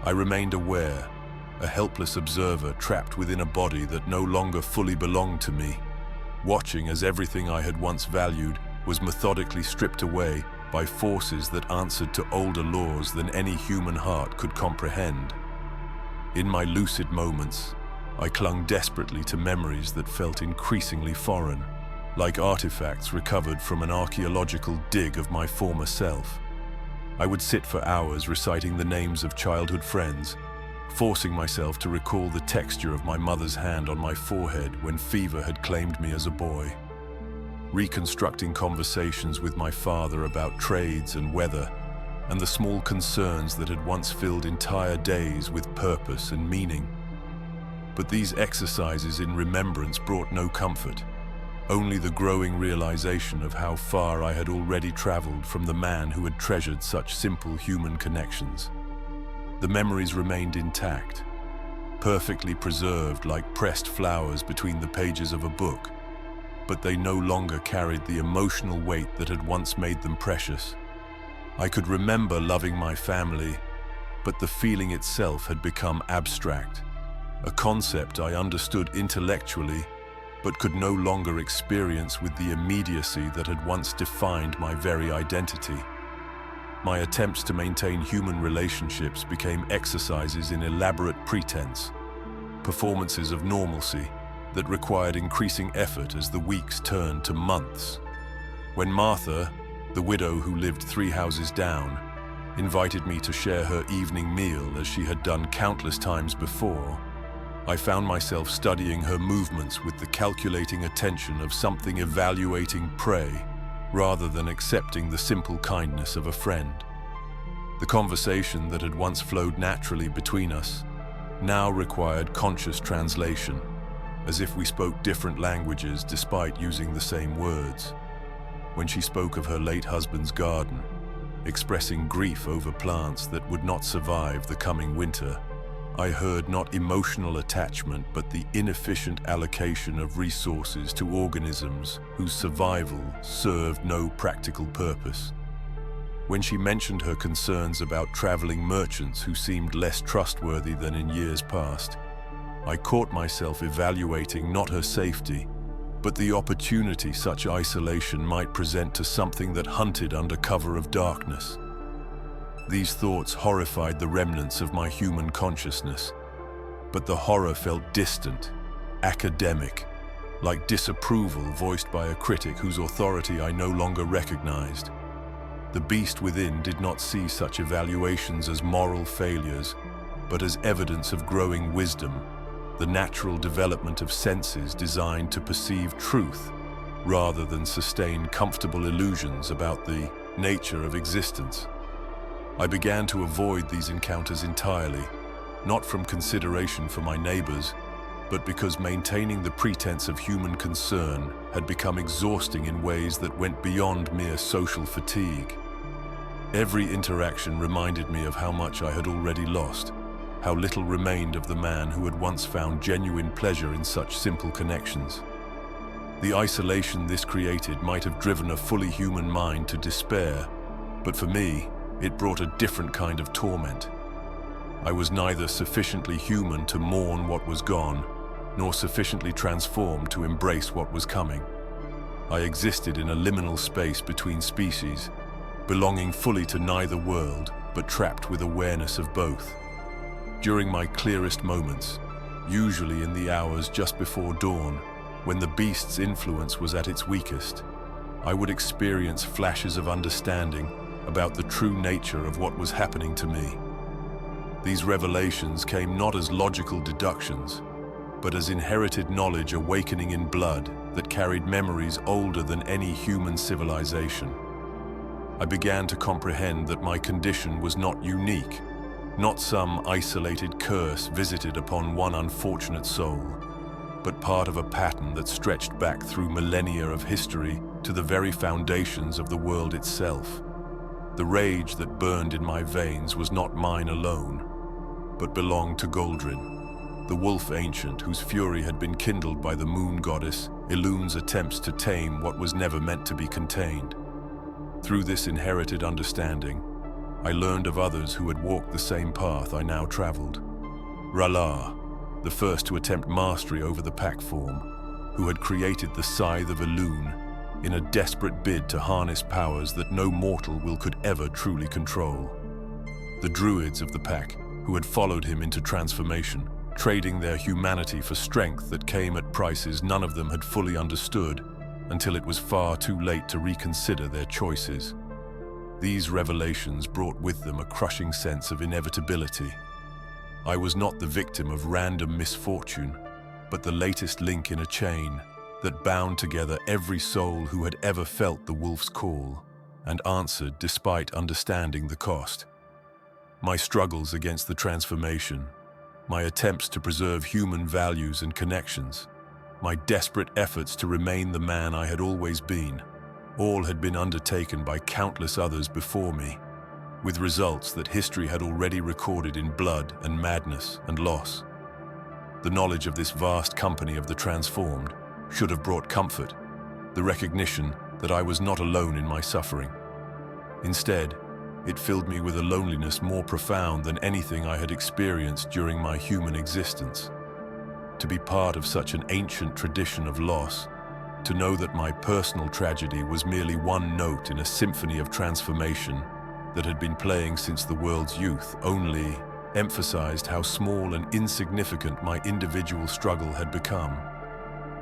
I remained aware, a helpless observer trapped within a body that no longer fully belonged to me, watching as everything I had once valued was methodically stripped away by forces that answered to older laws than any human heart could comprehend. In my lucid moments, I clung desperately to memories that felt increasingly foreign, like artifacts recovered from an archaeological dig of my former self. I would sit for hours reciting the names of childhood friends, forcing myself to recall the texture of my mother's hand on my forehead when fever had claimed me as a boy, reconstructing conversations with my father about trades and weather, and the small concerns that had once filled entire days with purpose and meaning. But these exercises in remembrance brought no comfort, only the growing realization of how far I had already traveled from the man who had treasured such simple human connections. The memories remained intact, perfectly preserved like pressed flowers between the pages of a book, but they no longer carried the emotional weight that had once made them precious. I could remember loving my family, but the feeling itself had become abstract, a concept I understood intellectually, but could no longer experience with the immediacy that had once defined my very identity. My attempts to maintain human relationships became exercises in elaborate pretense, performances of normalcy that required increasing effort as the weeks turned to months. When Martha, the widow who lived 3 houses down, invited me to share her evening meal as she had done countless times before, I found myself studying her movements with the calculating attention of something evaluating prey, rather than accepting the simple kindness of a friend. The conversation that had once flowed naturally between us now required conscious translation, as if we spoke different languages despite using the same words. When she spoke of her late husband's garden, expressing grief over plants that would not survive the coming winter, I heard not emotional attachment but the inefficient allocation of resources to organisms whose survival served no practical purpose. When she mentioned her concerns about traveling merchants who seemed less trustworthy than in years past, I caught myself evaluating not her safety, but the opportunity such isolation might present to something that hunted under cover of darkness. These thoughts horrified the remnants of my human consciousness, but the horror felt distant, academic, like disapproval voiced by a critic whose authority I no longer recognized. The beast within did not see such evaluations as moral failures, but as evidence of growing wisdom, the natural development of senses designed to perceive truth, rather than sustain comfortable illusions about the nature of existence. I began to avoid these encounters entirely, not from consideration for my neighbors, but because maintaining the pretense of human concern had become exhausting in ways that went beyond mere social fatigue. Every interaction reminded me of how much I had already lost, how little remained of the man who had once found genuine pleasure in such simple connections. The isolation this created might have driven a fully human mind to despair, but for me, it brought a different kind of torment. I was neither sufficiently human to mourn what was gone, nor sufficiently transformed to embrace what was coming. I existed in a liminal space between species, belonging fully to neither world, but trapped with awareness of both. During my clearest moments, usually in the hours just before dawn, when the beast's influence was at its weakest, I would experience flashes of understanding about the true nature of what was happening to me. These revelations came not as logical deductions, but as inherited knowledge awakening in blood that carried memories older than any human civilization. I began to comprehend that my condition was not unique, not some isolated curse visited upon one unfortunate soul, but part of a pattern that stretched back through millennia of history to the very foundations of the world itself. The rage that burned in my veins was not mine alone, but belonged to Goldrin. The wolf ancient, whose fury had been kindled by the moon goddess, Elune's attempts to tame what was never meant to be contained. Through this inherited understanding, I learned of others who had walked the same path I now traveled. R'hllor, the first to attempt mastery over the pack form, who had created the Scythe of Elune in a desperate bid to harness powers that no mortal will could ever truly control. The druids of the pack, who had followed him into transformation, trading their humanity for strength that came at prices none of them had fully understood until it was far too late to reconsider their choices. These revelations brought with them a crushing sense of inevitability. I was not the victim of random misfortune, but the latest link in a chain that bound together every soul who had ever felt the wolf's call and answered despite understanding the cost. My struggles against the transformation, my attempts to preserve human values and connections, my desperate efforts to remain the man I had always been, all had been undertaken by countless others before me, with results that history had already recorded in blood and madness and loss. The knowledge of this vast company of the transformed should have brought comfort, the recognition that I was not alone in my suffering. Instead, it filled me with a loneliness more profound than anything I had experienced during my human existence. To be part of such an ancient tradition of loss, to know that my personal tragedy was merely one note in a symphony of transformation that had been playing since the world's youth, only emphasized how small and insignificant my individual struggle had become.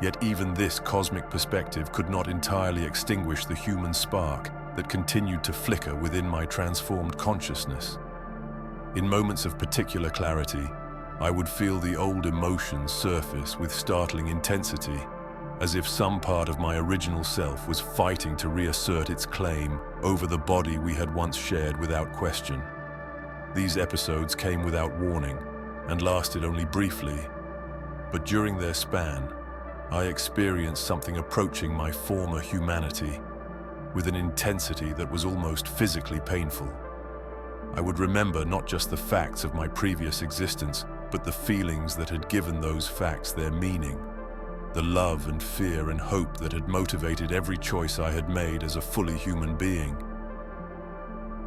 Yet even this cosmic perspective could not entirely extinguish the human spark that continued to flicker within my transformed consciousness. In moments of particular clarity, I would feel the old emotions surface with startling intensity, as if some part of my original self was fighting to reassert its claim over the body we had once shared without question. These episodes came without warning and lasted only briefly, but during their span, I experienced something approaching my former humanity with an intensity that was almost physically painful. I would remember not just the facts of my previous existence, but the feelings that had given those facts their meaning, the love and fear and hope that had motivated every choice I had made as a fully human being.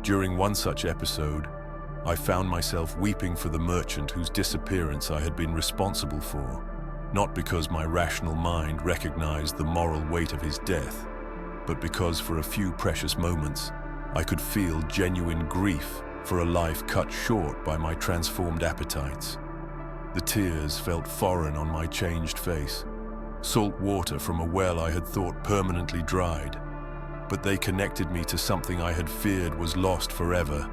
During one such episode, I found myself weeping for the merchant whose disappearance I had been responsible for, not because my rational mind recognized the moral weight of his death, but because for a few precious moments, I could feel genuine grief for a life cut short by my transformed appetites. The tears felt foreign on my changed face, salt water from a well I had thought permanently dried, but they connected me to something I had feared was lost forever.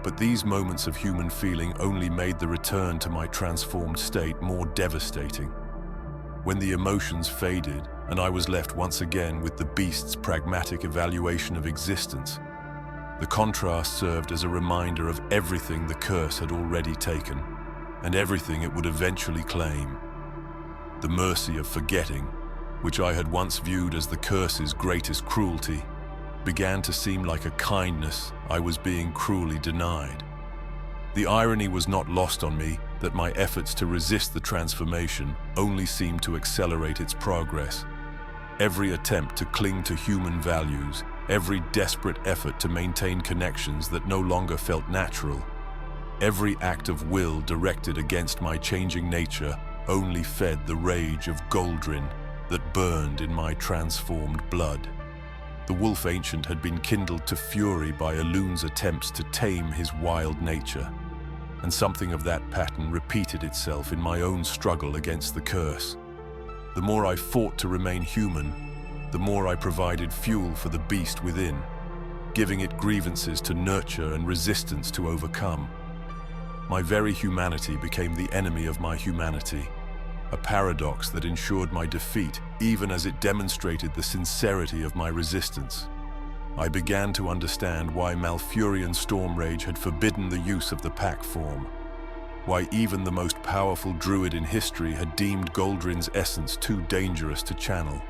But these moments of human feeling only made the return to my transformed state more devastating. When the emotions faded and I was left once again with the beast's pragmatic evaluation of existence, the contrast served as a reminder of everything the curse had already taken, and everything it would eventually claim. The mercy of forgetting, which I had once viewed as the curse's greatest cruelty, began to seem like a kindness I was being cruelly denied. The irony was not lost on me that my efforts to resist the transformation only seemed to accelerate its progress. Every attempt to cling to human values, every desperate effort to maintain connections that no longer felt natural, every act of will directed against my changing nature only fed the rage of Worgen that burned in my transformed blood. The wolf ancient had been kindled to fury by Elune's attempts to tame his wild nature, and something of that pattern repeated itself in my own struggle against the curse. The more I fought to remain human, the more I provided fuel for the beast within, giving it grievances to nurture and resistance to overcome. My very humanity became the enemy of my humanity, a paradox that ensured my defeat even as it demonstrated the sincerity of my resistance. I began to understand why Malfurion Stormrage had forbidden the use of the pack form, why even the most powerful druid in history had deemed Worgen's essence too dangerous to channel.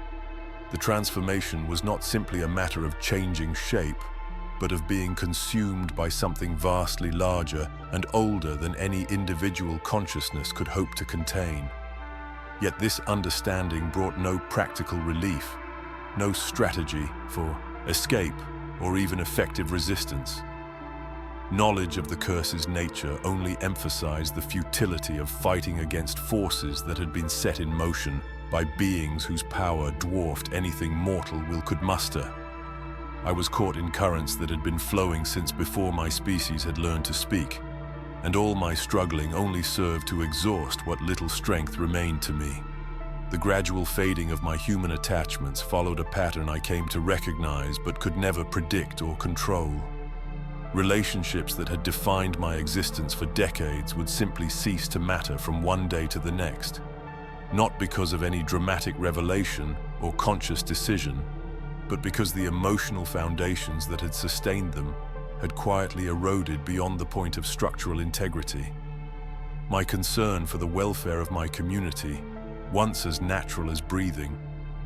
The transformation was not simply a matter of changing shape, but of being consumed by something vastly larger and older than any individual consciousness could hope to contain. Yet this understanding brought no practical relief, no strategy for escape or even effective resistance. Knowledge of the curse's nature only emphasized the futility of fighting against forces that had been set in motion by beings whose power dwarfed anything mortal will could muster. I was caught in currents that had been flowing since before my species had learned to speak, and all my struggling only served to exhaust what little strength remained to me. The gradual fading of my human attachments followed a pattern I came to recognize but could never predict or control. Relationships that had defined my existence for decades would simply cease to matter from one day to the next, not because of any dramatic revelation or conscious decision, but because the emotional foundations that had sustained them had quietly eroded beyond the point of structural integrity. My concern for the welfare of my community, once as natural as breathing,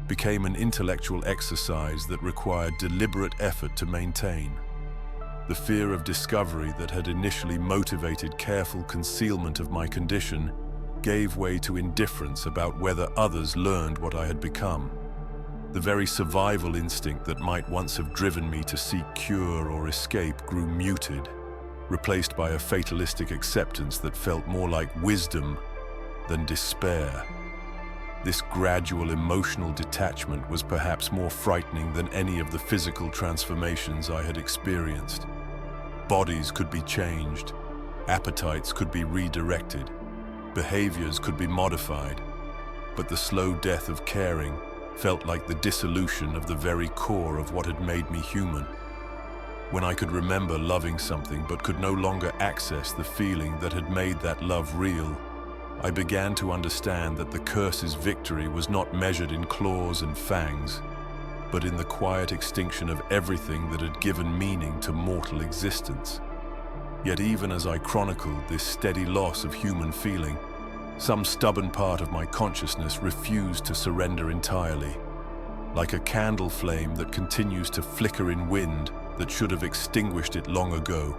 became an intellectual exercise that required deliberate effort to maintain. The fear of discovery that had initially motivated careful concealment of my condition gave way to indifference about whether others learned what I had become. The very survival instinct that might once have driven me to seek cure or escape grew muted, replaced by a fatalistic acceptance that felt more like wisdom than despair. This gradual emotional detachment was perhaps more frightening than any of the physical transformations I had experienced. Bodies could be changed, appetites could be redirected, behaviors could be modified, but the slow death of caring felt like the dissolution of the very core of what had made me human. When I could remember loving something but could no longer access the feeling that had made that love real, I began to understand that the curse's victory was not measured in claws and fangs, but in the quiet extinction of everything that had given meaning to mortal existence. Yet even as I chronicled this steady loss of human feeling, some stubborn part of my consciousness refused to surrender entirely. Like a candle flame that continues to flicker in wind that should have extinguished it long ago,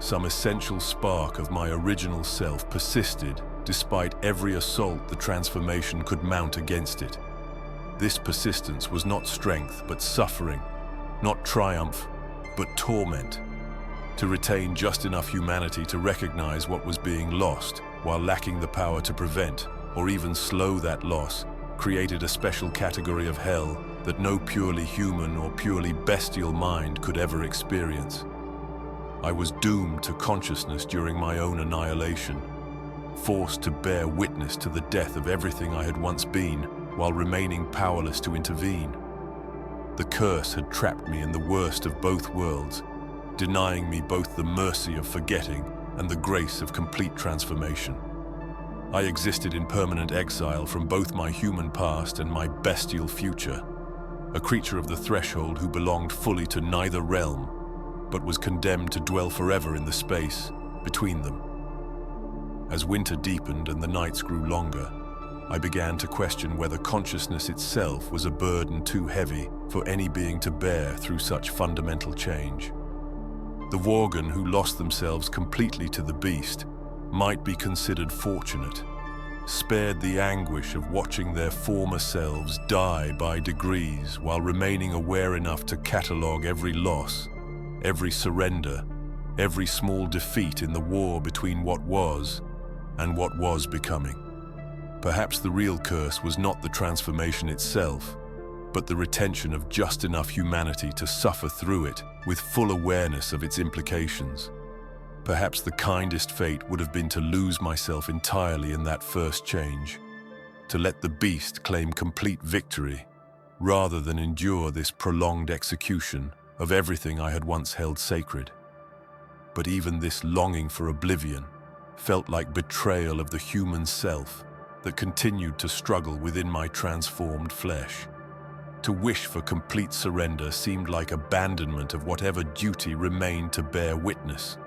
some essential spark of my original self persisted despite every assault the transformation could mount against it. This persistence was not strength but suffering, not triumph but torment. To retain just enough humanity to recognize what was being lost, while lacking the power to prevent or even slow that loss, created a special category of hell that no purely human or purely bestial mind could ever experience. I was doomed to consciousness during my own annihilation, forced to bear witness to the death of everything I had once been, while remaining powerless to intervene. The curse had trapped me in the worst of both worlds, denying me both the mercy of forgetting and the grace of complete transformation. I existed in permanent exile from both my human past and my bestial future, a creature of the threshold who belonged fully to neither realm, but was condemned to dwell forever in the space between them. As winter deepened and the nights grew longer, I began to question whether consciousness itself was a burden too heavy for any being to bear through such fundamental change. The Worgen who lost themselves completely to the beast might be considered fortunate, spared the anguish of watching their former selves die by degrees while remaining aware enough to catalogue every loss, every surrender, every small defeat in the war between what was and what was becoming. Perhaps the real curse was not the transformation itself, but the retention of just enough humanity to suffer through it with full awareness of its implications. Perhaps the kindest fate would have been to lose myself entirely in that first change, to let the beast claim complete victory, rather than endure this prolonged execution of everything I had once held sacred. But even this longing for oblivion felt like betrayal of the human self that continued to struggle within my transformed flesh. To wish for complete surrender seemed like abandonment of whatever duty remained to bear witness,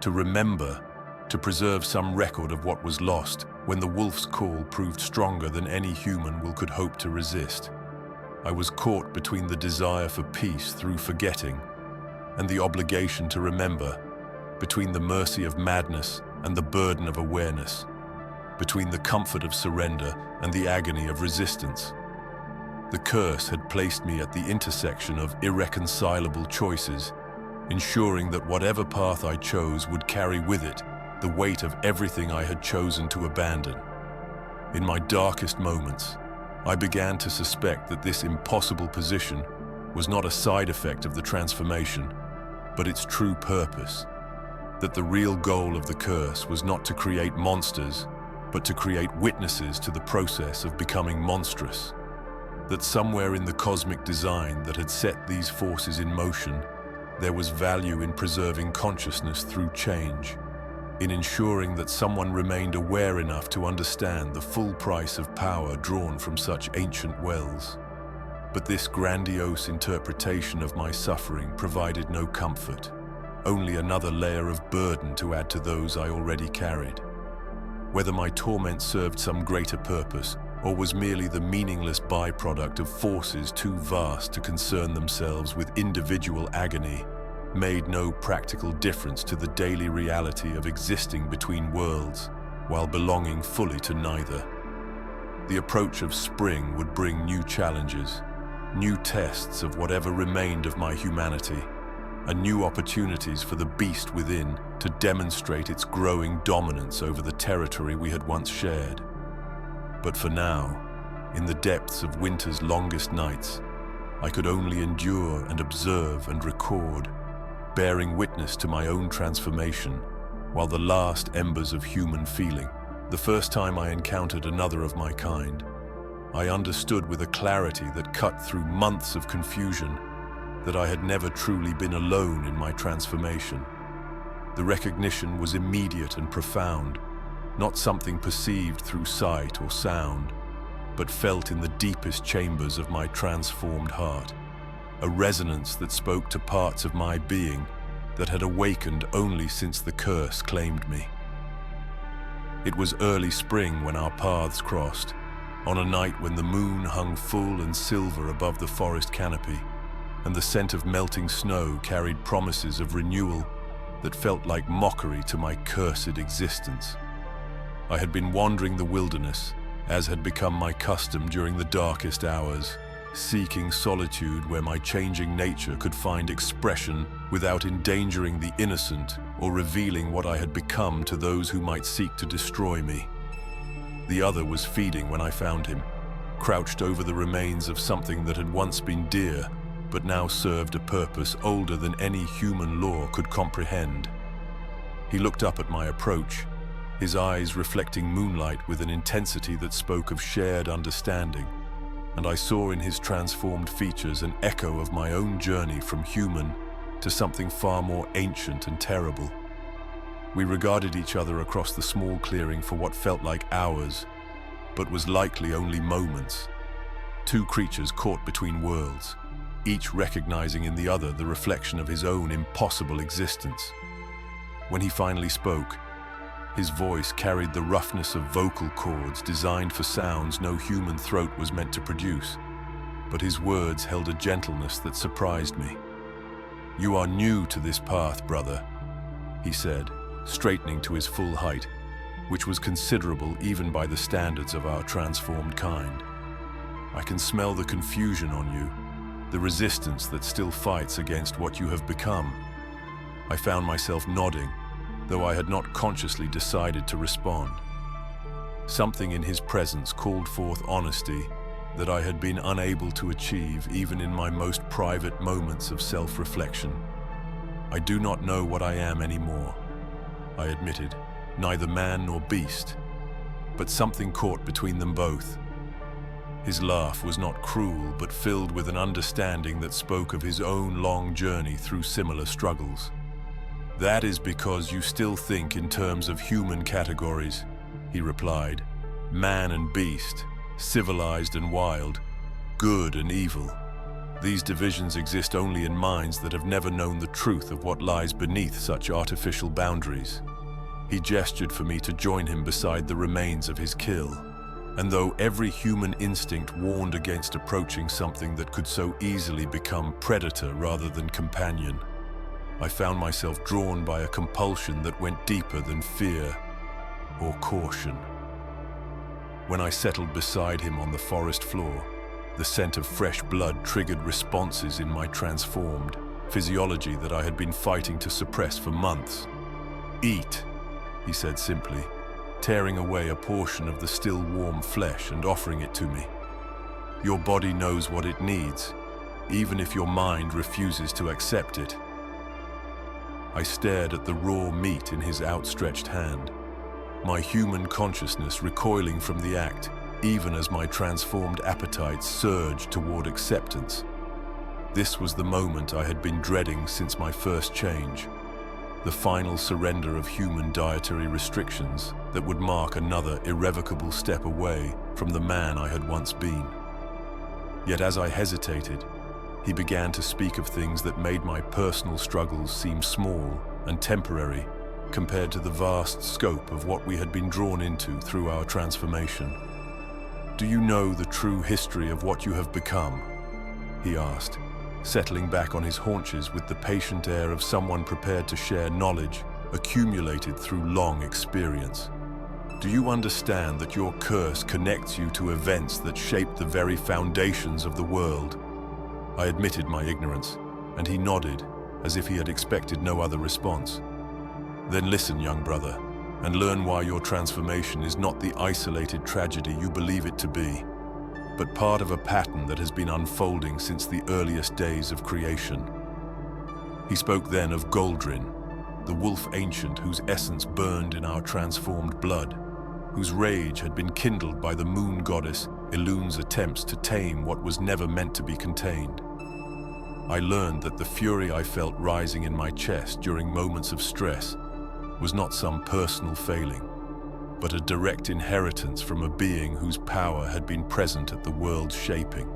to remember, to preserve some record of what was lost when the wolf's call proved stronger than any human will could hope to resist. I was caught between the desire for peace through forgetting and the obligation to remember, between the mercy of madness and the burden of awareness, between the comfort of surrender and the agony of resistance. The curse had placed me at the intersection of irreconcilable choices, ensuring that whatever path I chose would carry with it the weight of everything I had chosen to abandon. In my darkest moments, I began to suspect that this impossible position was not a side effect of the transformation, but its true purpose. That the real goal of the curse was not to create monsters, but to create witnesses to the process of becoming monstrous. That somewhere in the cosmic design that had set these forces in motion, there was value in preserving consciousness through change, in ensuring that someone remained aware enough to understand the full price of power drawn from such ancient wells. But this grandiose interpretation of my suffering provided no comfort, only another layer of burden to add to those I already carried. Whether my torment served some greater purpose, or was merely the meaningless byproduct of forces too vast to concern themselves with individual agony, made no practical difference to the daily reality of existing between worlds while belonging fully to neither. The approach of spring would bring new challenges, new tests of whatever remained of my humanity, and new opportunities for the beast within to demonstrate its growing dominance over the territory we had once shared. But for now, in the depths of winter's longest nights, I could only endure and observe and record, bearing witness to my own transformation, while the last embers of human feeling. The first time I encountered another of my kind, I understood with a clarity that cut through months of confusion that I had never truly been alone in my transformation. The recognition was immediate and profound, not something perceived through sight or sound, but felt in the deepest chambers of my transformed heart, a resonance that spoke to parts of my being that had awakened only since the curse claimed me. It was early spring when our paths crossed, on a night when the moon hung full and silver above the forest canopy, and the scent of melting snow carried promises of renewal that felt like mockery to my cursed existence. I had been wandering the wilderness, as had become my custom during the darkest hours, seeking solitude where my changing nature could find expression without endangering the innocent or revealing what I had become to those who might seek to destroy me. The other was feeding when I found him, crouched over the remains of something that had once been dear, but now served a purpose older than any human law could comprehend. He looked up at my approach, his eyes reflecting moonlight with an intensity that spoke of shared understanding, and I saw in his transformed features an echo of my own journey from human to something far more ancient and terrible. We regarded each other across the small clearing for what felt like hours, but was likely only moments. Two creatures caught between worlds, each recognizing in the other the reflection of his own impossible existence. When he finally spoke, his voice carried the roughness of vocal cords designed for sounds no human throat was meant to produce, but his words held a gentleness that surprised me. "You are new to this path, brother," he said, straightening to his full height, which was considerable even by the standards of our transformed kind. "I can smell the confusion on you, the resistance that still fights against what you have become." I found myself nodding, though I had not consciously decided to respond. Something in his presence called forth honesty that I had been unable to achieve even in my most private moments of self-reflection. "I do not know what I am anymore," I admitted, "neither man nor beast," but something caught between them both. His laugh was not cruel, but filled with an understanding that spoke of his own long journey through similar struggles. "That is because you still think in terms of human categories," he replied. "Man and beast, civilized and wild, good and evil. These divisions exist only in minds that have never known the truth of what lies beneath such artificial boundaries." He gestured for me to join him beside the remains of his kill, and though every human instinct warned against approaching something that could so easily become predator rather than companion, I found myself drawn by a compulsion that went deeper than fear or caution. When I settled beside him on the forest floor, the scent of fresh blood triggered responses in my transformed physiology that I had been fighting to suppress for months. "Eat," he said simply, tearing away a portion of the still warm flesh and offering it to me. "Your body knows what it needs, even if your mind refuses to accept it." I stared at the raw meat in his outstretched hand, my human consciousness recoiling from the act, even as my transformed appetite surged toward acceptance. This was the moment I had been dreading since my first change, the final surrender of human dietary restrictions that would mark another irrevocable step away from the man I had once been. Yet as I hesitated, he began to speak of things that made my personal struggles seem small and temporary compared to the vast scope of what we had been drawn into through our transformation. "Do you know the true history of what you have become?" he asked, settling back on his haunches with the patient air of someone prepared to share knowledge accumulated through long experience. "Do you understand that your curse connects you to events that shaped the very foundations of the world?" I admitted my ignorance, and he nodded, as if he had expected no other response. "Then listen, young brother, and learn why your transformation is not the isolated tragedy you believe it to be, but part of a pattern that has been unfolding since the earliest days of creation." He spoke then of Goldrin, the wolf ancient whose essence burned in our transformed blood, whose rage had been kindled by the moon goddess Elune's attempts to tame what was never meant to be contained. I learned that the fury I felt rising in my chest during moments of stress was not some personal failing, but a direct inheritance from a being whose power had been present at the world's shaping,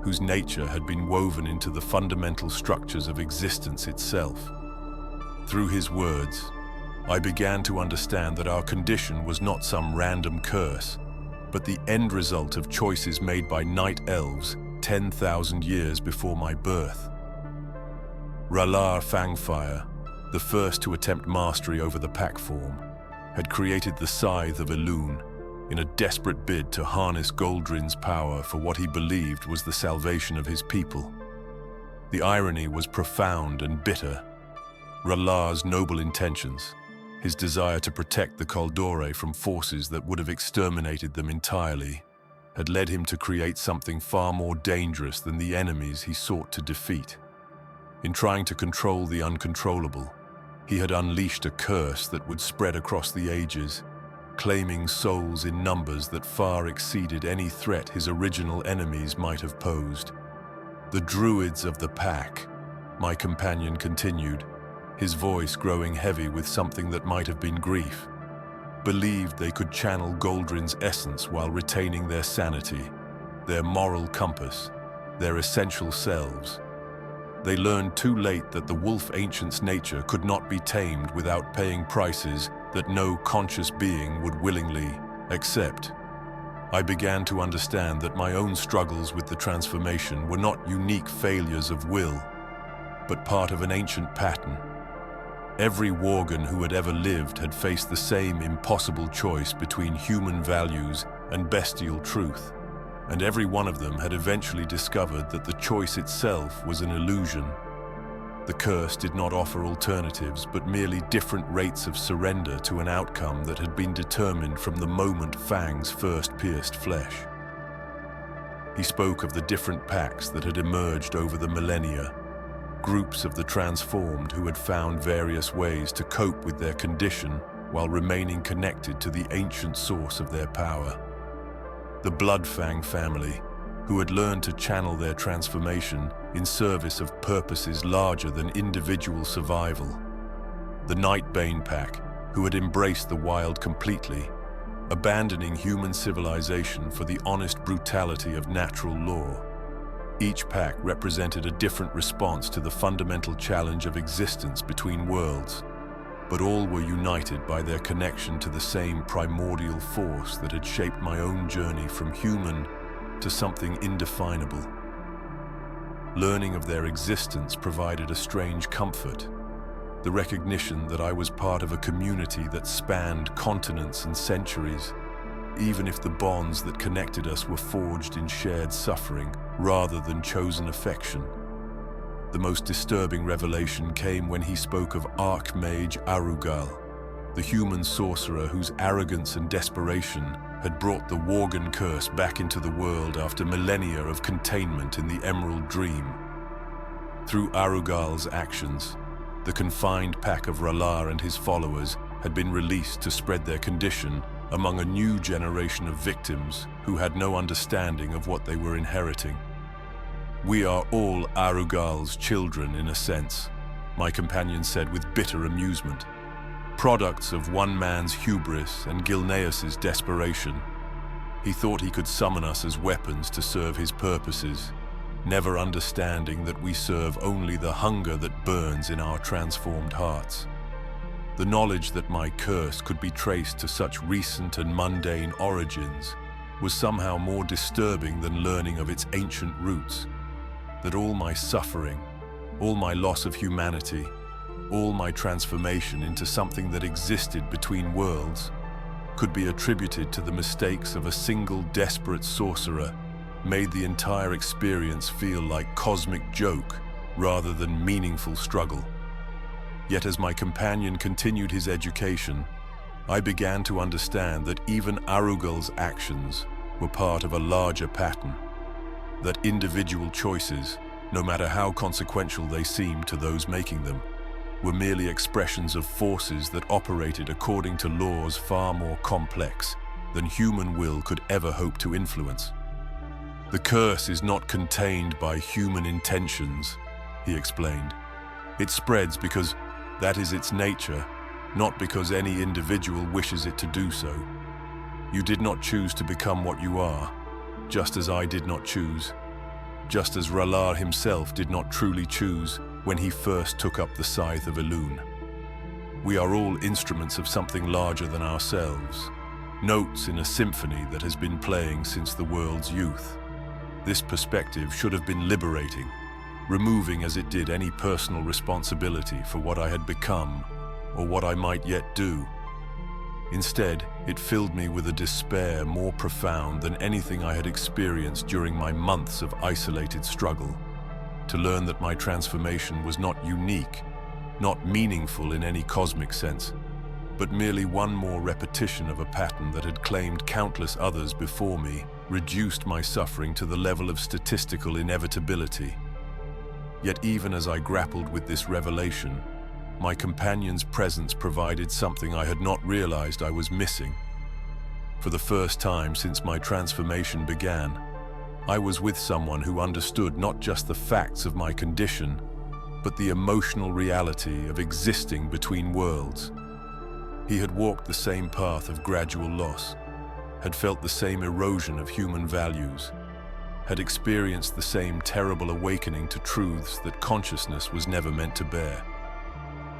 whose nature had been woven into the fundamental structures of existence itself. Through his words, I began to understand that our condition was not some random curse, but the end result of choices made by night elves 10,000 years before my birth. R'hllor Fangfire, the first to attempt mastery over the pack form, had created the Scythe of Elune in a desperate bid to harness Goldrin's power for what he believed was the salvation of his people. The irony was profound and bitter. R'hllor's noble intentions, his desire to protect the Kaldore from forces that would have exterminated them entirely, had led him to create something far more dangerous than the enemies he sought to defeat. In trying to control the uncontrollable, he had unleashed a curse that would spread across the ages, claiming souls in numbers that far exceeded any threat his original enemies might have posed. "The druids of the pack," my companion continued, his voice growing heavy with something that might have been grief, believed they could channel Goldrin's essence while retaining their sanity, their moral compass, their essential selves. They learned too late that the wolf ancient's nature could not be tamed without paying prices that no conscious being would willingly accept. I began to understand that my own struggles with the transformation were not unique failures of will, but part of an ancient pattern. Every Worgen who had ever lived had faced the same impossible choice between human values and bestial truth, and every one of them had eventually discovered that the choice itself was an illusion. The curse did not offer alternatives, but merely different rates of surrender to an outcome that had been determined from the moment fangs first pierced flesh. He spoke of the different packs that had emerged over the millennia, groups of the transformed who had found various ways to cope with their condition while remaining connected to the ancient source of their power. The Bloodfang family, who had learned to channel their transformation in service of purposes larger than individual survival. The Nightbane pack, who had embraced the wild completely, abandoning human civilization for the honest brutality of natural law. Each pack represented a different response to the fundamental challenge of existence between worlds, but all were united by their connection to the same primordial force that had shaped my own journey from human to something indefinable. Learning of their existence provided a strange comfort, the recognition that I was part of a community that spanned continents and centuries, even if the bonds that connected us were forged in shared suffering rather than chosen affection. The most disturbing revelation came when he spoke of Archmage Arugal, the human sorcerer whose arrogance and desperation had brought the Worgen curse back into the world after millennia of containment in the Emerald Dream. Through Arugal's actions, the confined pack of R'hllor and his followers had been released to spread their condition among a new generation of victims who had no understanding of what they were inheriting. "We are all Arugal's children, in a sense," my companion said with bitter amusement. "Products of one man's hubris and Gilneas's desperation. He thought he could summon us as weapons to serve his purposes, never understanding that we serve only the hunger that burns in our transformed hearts. The knowledge that my curse could be traced to such recent and mundane origins was somehow more disturbing than learning of its ancient roots. That all my suffering, all my loss of humanity, all my transformation into something that existed between worlds could be attributed to the mistakes of a single desperate sorcerer made the entire experience feel like cosmic joke rather than meaningful struggle. Yet as my companion continued his education, I began to understand that even Arugal's actions were part of a larger pattern, that individual choices, no matter how consequential they seemed to those making them, were merely expressions of forces that operated according to laws far more complex than human will could ever hope to influence. "The curse is not contained by human intentions," he explained. "It spreads because that is its nature, not because any individual wishes it to do so. You did not choose to become what you are, just as I did not choose, just as R'hllor himself did not truly choose when he first took up the scythe of Elune. We are all instruments of something larger than ourselves, notes in a symphony that has been playing since the world's youth. This perspective should have been liberating, removing as it did any personal responsibility for what I had become or what I might yet do. Instead, it filled me with a despair more profound than anything I had experienced during my months of isolated struggle, to learn that my transformation was not unique, not meaningful in any cosmic sense, but merely one more repetition of a pattern that had claimed countless others before me, reduced my suffering to the level of statistical inevitability. Yet even as I grappled with this revelation, my companion's presence provided something I had not realized I was missing. For the first time since my transformation began, I was with someone who understood not just the facts of my condition, but the emotional reality of existing between worlds. He had walked the same path of gradual loss, had felt the same erosion of human values, had experienced the same terrible awakening to truths that consciousness was never meant to bear.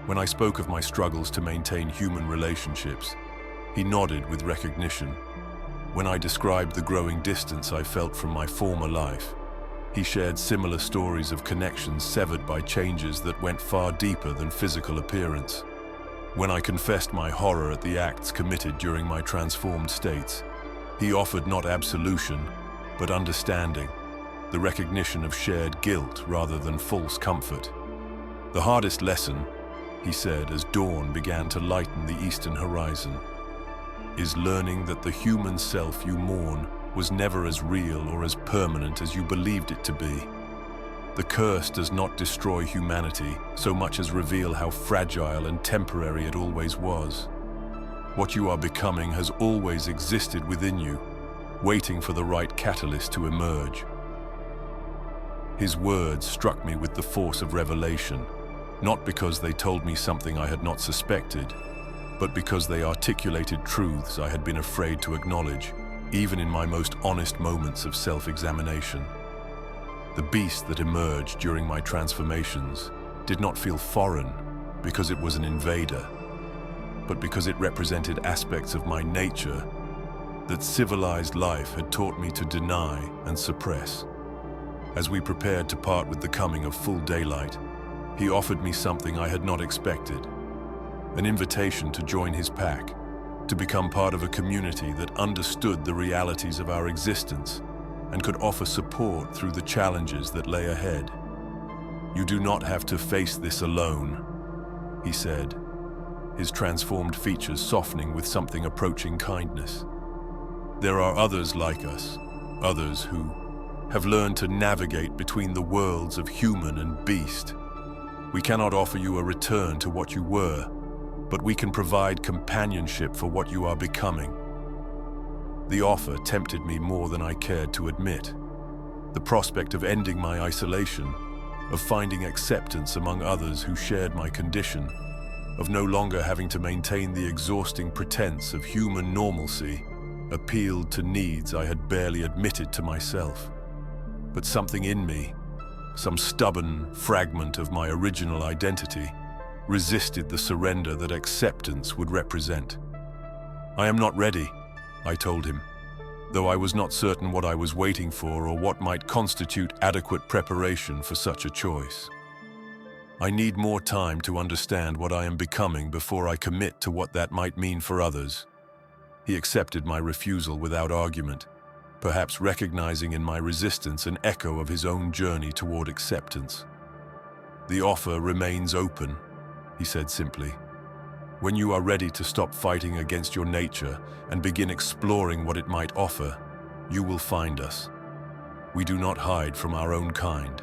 When I spoke of my struggles to maintain human relationships, he nodded with recognition. When I described the growing distance I felt from my former life, he shared similar stories of connections severed by changes that went far deeper than physical appearance. When I confessed my horror at the acts committed during my transformed states, he offered not absolution, but understanding, the recognition of shared guilt rather than false comfort. "The hardest lesson," he said as dawn began to lighten the eastern horizon, "is learning that the human self you mourn was never as real or as permanent as you believed it to be. The curse does not destroy humanity so much as reveal how fragile and temporary it always was. What you are becoming has always existed within you, waiting for the right catalyst to emerge." His words struck me with the force of revelation, not because they told me something I had not suspected, but because they articulated truths I had been afraid to acknowledge, even in my most honest moments of self-examination. The beast that emerged during my transformations did not feel foreign because it was an invader, but because it represented aspects of my nature that civilized life had taught me to deny and suppress. As we prepared to part with the coming of full daylight, He offered me something I had not expected, an invitation to join his pack, to become part of a community that understood the realities of our existence and could offer support through the challenges that lay ahead. "You do not have to face this alone," he said, his transformed features softening with something approaching kindness. "There are others like us, others who have learned to navigate between the worlds of human and beast. We cannot offer you a return to what you were, but we can provide companionship for what you are becoming." The offer tempted me more than I cared to admit. The prospect of ending my isolation, of finding acceptance among others who shared my condition, of no longer having to maintain the exhausting pretense of human normalcy, appealed to needs I had barely admitted to myself. But something in me, some stubborn fragment of my original identity, resisted the surrender that acceptance would represent. "I am not ready," I told him, though I was not certain what I was waiting for or what might constitute adequate preparation for such a choice. "I need more time to understand what I am becoming before I commit to what that might mean for others." He accepted my refusal without argument, perhaps recognizing in my resistance an echo of his own journey toward acceptance. "The offer remains open," he said simply. "When you are ready to stop fighting against your nature and begin exploring what it might offer, you will find us. We do not hide from our own kind."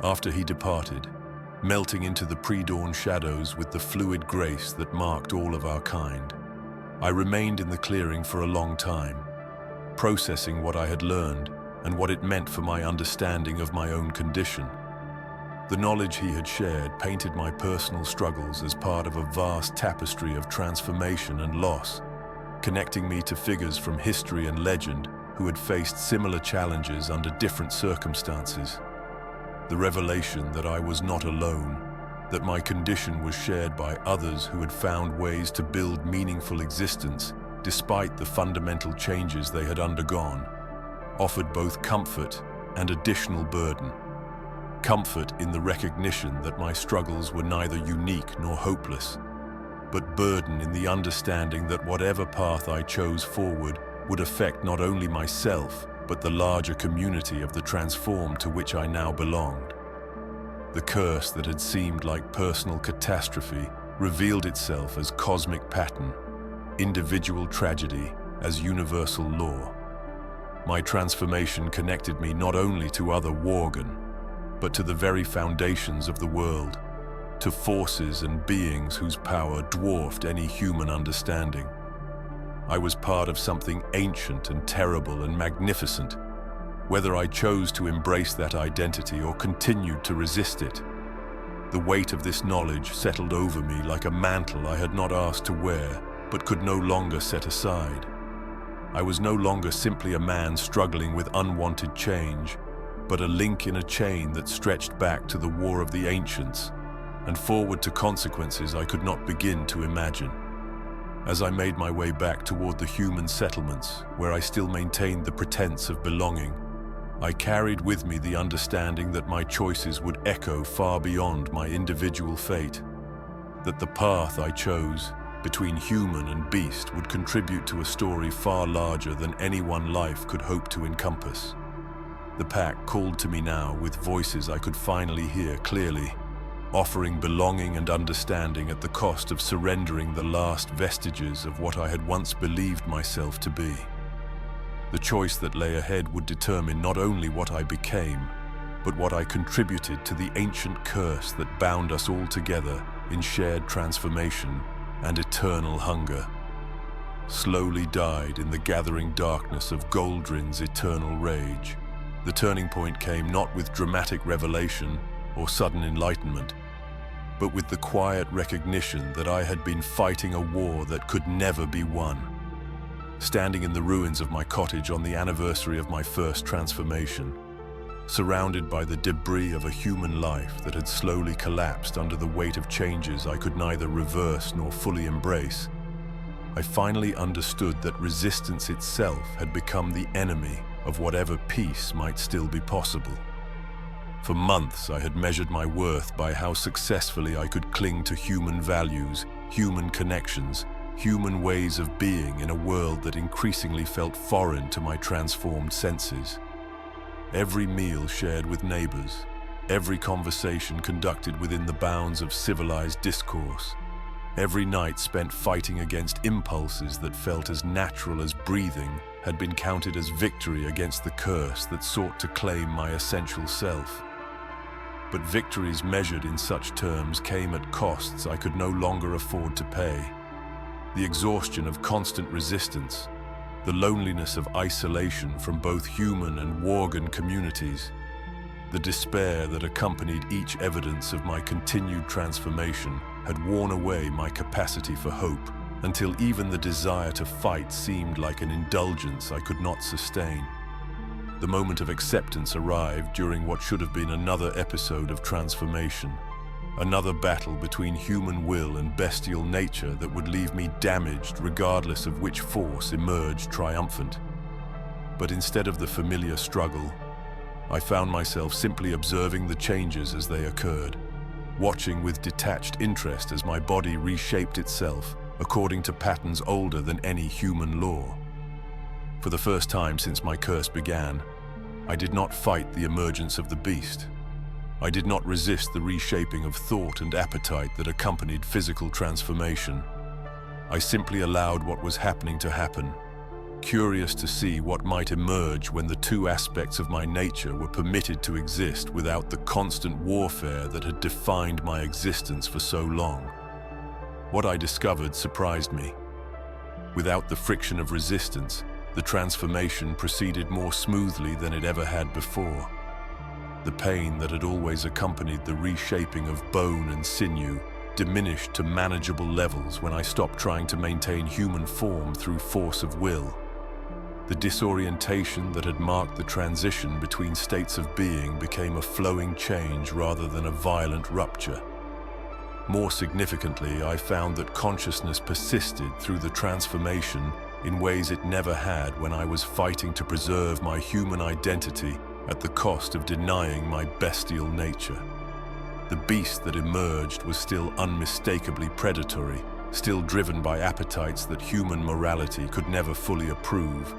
After he departed, melting into the pre-dawn shadows with the fluid grace that marked all of our kind, I remained in the clearing for a long time, processing what I had learned and what it meant for my understanding of my own condition. The knowledge he had shared painted my personal struggles as part of a vast tapestry of transformation and loss, connecting me to figures from history and legend who had faced similar challenges under different circumstances. The revelation that I was not alone, that my condition was shared by others who had found ways to build meaningful existence despite the fundamental changes they had undergone, offered both comfort and additional burden. Comfort in the recognition that my struggles were neither unique nor hopeless, but burden in the understanding that whatever path I chose forward would affect not only myself, but the larger community of the transformed to which I now belonged. The curse that had seemed like personal catastrophe revealed itself as cosmic pattern, individual tragedy as universal law. My transformation connected me not only to other Worgen, but to the very foundations of the world, to forces and beings whose power dwarfed any human understanding. I was part of something ancient and terrible and magnificent, whether I chose to embrace that identity or continued to resist it. The weight of this knowledge settled over me like a mantle I had not asked to wear, but could no longer set aside. I was no longer simply a man struggling with unwanted change, but a link in a chain that stretched back to the War of the Ancients and forward to consequences I could not begin to imagine. As I made my way back toward the human settlements, where I still maintained the pretense of belonging, I carried with me the understanding that my choices would echo far beyond my individual fate, that the path I chose between human and beast would contribute to a story far larger than any one life could hope to encompass. The pack called to me now with voices I could finally hear clearly, offering belonging and understanding at the cost of surrendering the last vestiges of what I had once believed myself to be. The choice that lay ahead would determine not only what I became, but what I contributed to the ancient curse that bound us all together in shared transformation and eternal hunger. Slowly died in the gathering darkness of Goldrin's eternal rage. The turning point came not with dramatic revelation or sudden enlightenment, but with the quiet recognition that I had been fighting a war that could never be won. Standing in the ruins of my cottage on the anniversary of my first transformation, surrounded by the debris of a human life that had slowly collapsed under the weight of changes I could neither reverse nor fully embrace, I finally understood that resistance itself had become the enemy of whatever peace might still be possible. For months, I had measured my worth by how successfully I could cling to human values, human connections, human ways of being in a world that increasingly felt foreign to my transformed senses. Every meal shared with neighbors, every conversation conducted within the bounds of civilized discourse, every night spent fighting against impulses that felt as natural as breathing had been counted as victory against the curse that sought to claim my essential self. But victories measured in such terms came at costs I could no longer afford to pay. The exhaustion of constant resistance, the loneliness of isolation from both human and Worgen communities, the despair that accompanied each evidence of my continued transformation had worn away my capacity for hope, until even the desire to fight seemed like an indulgence I could not sustain. The moment of acceptance arrived during what should have been another episode of transformation, another battle between human will and bestial nature that would leave me damaged regardless of which force emerged triumphant. But instead of the familiar struggle, I found myself simply observing the changes as they occurred, watching with detached interest as my body reshaped itself according to patterns older than any human law. For the first time since my curse began, I did not fight the emergence of the beast. I did not resist the reshaping of thought and appetite that accompanied physical transformation. I simply allowed what was happening to happen, curious to see what might emerge when the two aspects of my nature were permitted to exist without the constant warfare that had defined my existence for so long. What I discovered surprised me. Without the friction of resistance, the transformation proceeded more smoothly than it ever had before. The pain that had always accompanied the reshaping of bone and sinew diminished to manageable levels when I stopped trying to maintain human form through force of will. The disorientation that had marked the transition between states of being became a flowing change rather than a violent rupture. More significantly, I found that consciousness persisted through the transformation in ways it never had when I was fighting to preserve my human identity at the cost of denying my bestial nature. The beast that emerged was still unmistakably predatory, still driven by appetites that human morality could never fully approve,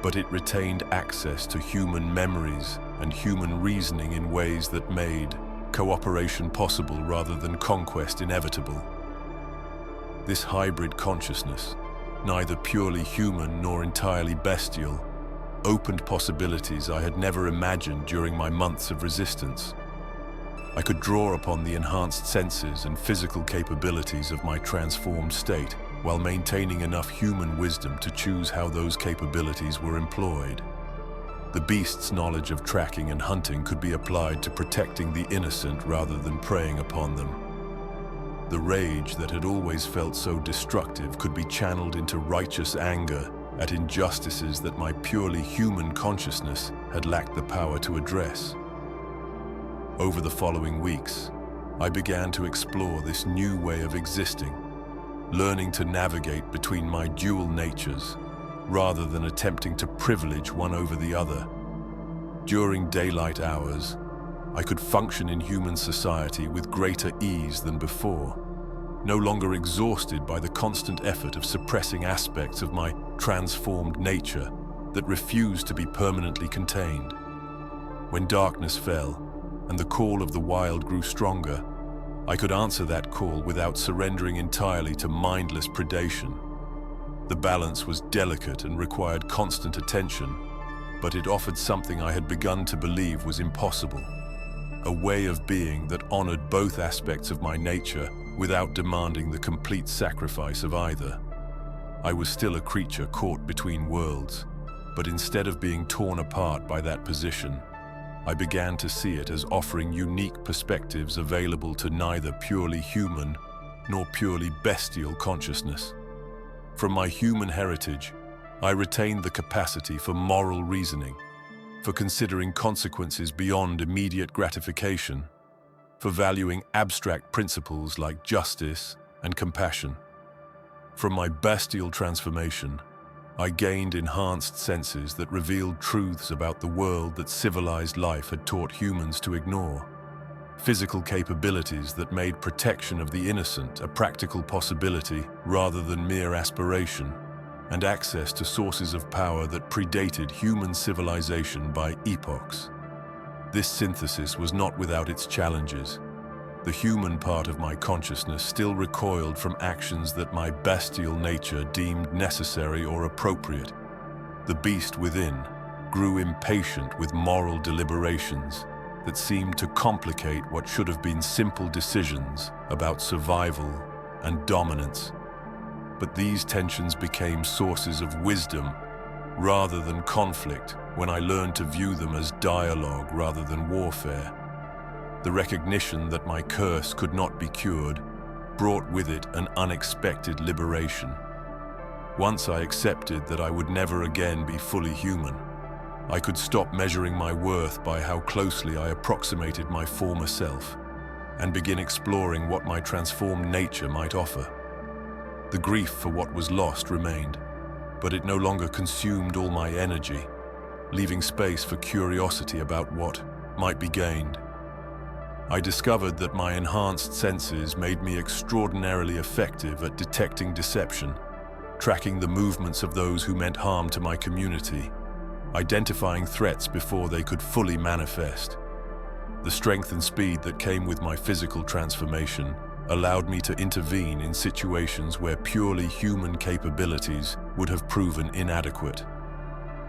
but it retained access to human memories and human reasoning in ways that made cooperation possible rather than conquest inevitable. This hybrid consciousness, neither purely human nor entirely bestial, opened possibilities I had never imagined during my months of resistance. I could draw upon the enhanced senses and physical capabilities of my transformed state while maintaining enough human wisdom to choose how those capabilities were employed. The beast's knowledge of tracking and hunting could be applied to protecting the innocent rather than preying upon them. The rage that had always felt so destructive could be channeled into righteous anger at injustices that my purely human consciousness had lacked the power to address. Over the following weeks, I began to explore this new way of existing, learning to navigate between my dual natures rather than attempting to privilege one over the other. During daylight hours, I could function in human society with greater ease than before, no longer exhausted by the constant effort of suppressing aspects of my transformed nature that refused to be permanently contained. When darkness fell and the call of the wild grew stronger, I could answer that call without surrendering entirely to mindless predation. The balance was delicate and required constant attention, but it offered something I had begun to believe was impossible. A way of being that honored both aspects of my nature without demanding the complete sacrifice of either. I was still a creature caught between worlds, but instead of being torn apart by that position, I began to see it as offering unique perspectives available to neither purely human nor purely bestial consciousness. From my human heritage, I retained the capacity for moral reasoning, for considering consequences beyond immediate gratification, for valuing abstract principles like justice and compassion. From my bestial transformation, I gained enhanced senses that revealed truths about the world that civilized life had taught humans to ignore. Physical capabilities that made protection of the innocent a practical possibility rather than mere aspiration, and access to sources of power that predated human civilization by epochs. This synthesis was not without its challenges. The human part of my consciousness still recoiled from actions that my bestial nature deemed necessary or appropriate. The beast within grew impatient with moral deliberations that seemed to complicate what should have been simple decisions about survival and dominance. But these tensions became sources of wisdom rather than conflict when I learned to view them as dialogue rather than warfare. The recognition that my curse could not be cured brought with it an unexpected liberation. Once I accepted that I would never again be fully human, I could stop measuring my worth by how closely I approximated my former self and begin exploring what my transformed nature might offer. The grief for what was lost remained, but it no longer consumed all my energy, leaving space for curiosity about what might be gained. I discovered that my enhanced senses made me extraordinarily effective at detecting deception, tracking the movements of those who meant harm to my community, identifying threats before they could fully manifest. The strength and speed that came with my physical transformation allowed me to intervene in situations where purely human capabilities would have proven inadequate.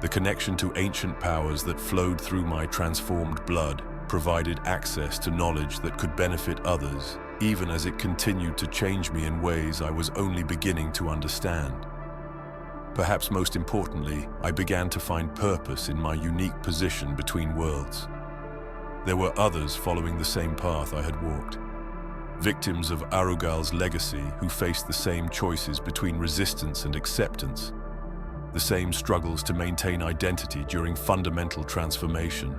The connection to ancient powers that flowed through my transformed blood provided access to knowledge that could benefit others, even as it continued to change me in ways I was only beginning to understand. Perhaps most importantly, I began to find purpose in my unique position between worlds. There were others following the same path I had walked, victims of Arugal's legacy who faced the same choices between resistance and acceptance, the same struggles to maintain identity during fundamental transformation.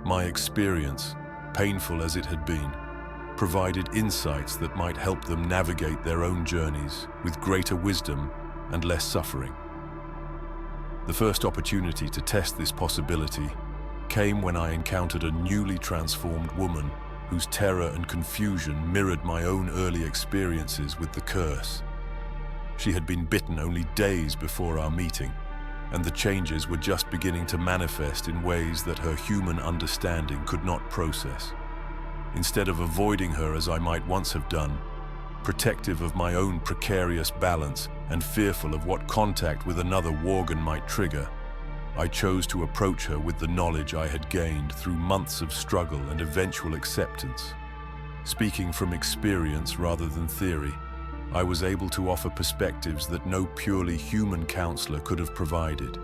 My experience, painful as it had been, provided insights that might help them navigate their own journeys with greater wisdom and less suffering. The first opportunity to test this possibility came when I encountered a newly transformed woman whose terror and confusion mirrored my own early experiences with the curse. She had been bitten only days before our meeting, and the changes were just beginning to manifest in ways that her human understanding could not process. Instead of avoiding her as I might once have done, protective of my own precarious balance and fearful of what contact with another Worgen might trigger, I chose to approach her with the knowledge I had gained through months of struggle and eventual acceptance. Speaking from experience rather than theory, I was able to offer perspectives that no purely human counselor could have provided.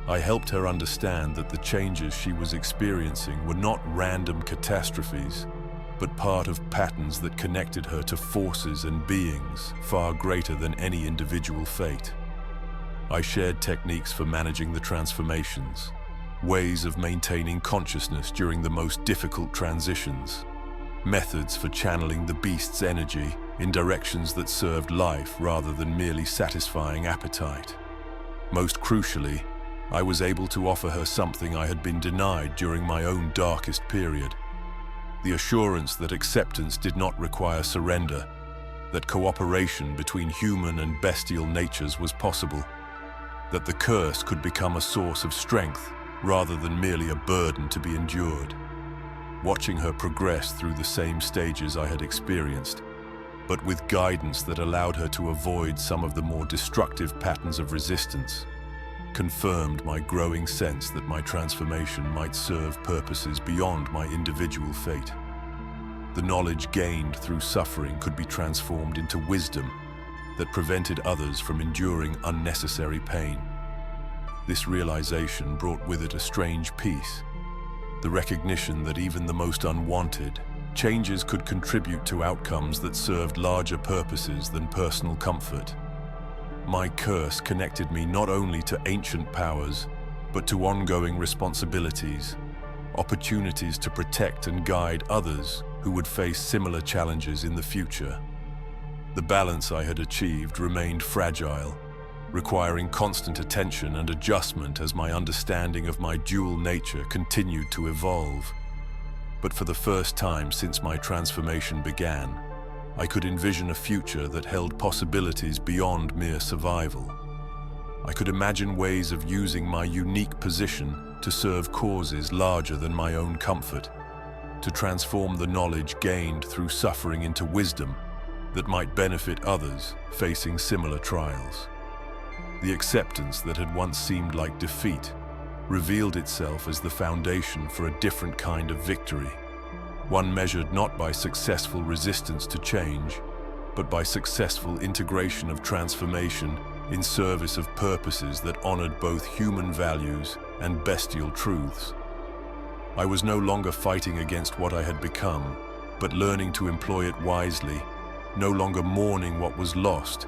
I helped her understand that the changes she was experiencing were not random catastrophes, but part of patterns that connected her to forces and beings far greater than any individual fate. I shared techniques for managing the transformations, ways of maintaining consciousness during the most difficult transitions, methods for channeling the beast's energy in directions that served life rather than merely satisfying appetite. Most crucially, I was able to offer her something I had been denied during my own darkest period: the assurance that acceptance did not require surrender, that cooperation between human and bestial natures was possible, that the curse could become a source of strength rather than merely a burden to be endured. Watching her progress through the same stages I had experienced, but with guidance that allowed her to avoid some of the more destructive patterns of resistance, confirmed my growing sense that my transformation might serve purposes beyond my individual fate. The knowledge gained through suffering could be transformed into wisdom that prevented others from enduring unnecessary pain. This realization brought with it a strange peace, the recognition that even the most unwanted changes could contribute to outcomes that served larger purposes than personal comfort. My curse connected me not only to ancient powers, but to ongoing responsibilities, opportunities to protect and guide others who would face similar challenges in the future. The balance I had achieved remained fragile, requiring constant attention and adjustment as my understanding of my dual nature continued to evolve. But for the first time since my transformation began, I could envision a future that held possibilities beyond mere survival. I could imagine ways of using my unique position to serve causes larger than my own comfort, to transform the knowledge gained through suffering into wisdom that might benefit others facing similar trials. The acceptance that had once seemed like defeat revealed itself as the foundation for a different kind of victory, one measured not by successful resistance to change, but by successful integration of transformation in service of purposes that honored both human values and bestial truths. I was no longer fighting against what I had become, but learning to employ it wisely, no longer mourning what was lost,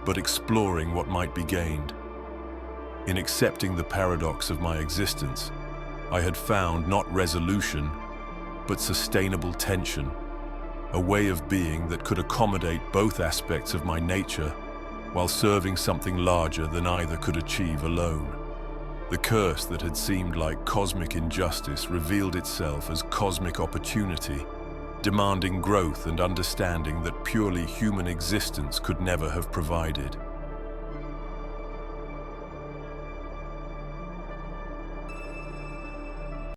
but exploring what might be gained. In accepting the paradox of my existence, I had found not resolution, but sustainable tension, a way of being that could accommodate both aspects of my nature while serving something larger than either could achieve alone. The curse that had seemed like cosmic injustice revealed itself as cosmic opportunity, demanding growth and understanding that purely human existence could never have provided.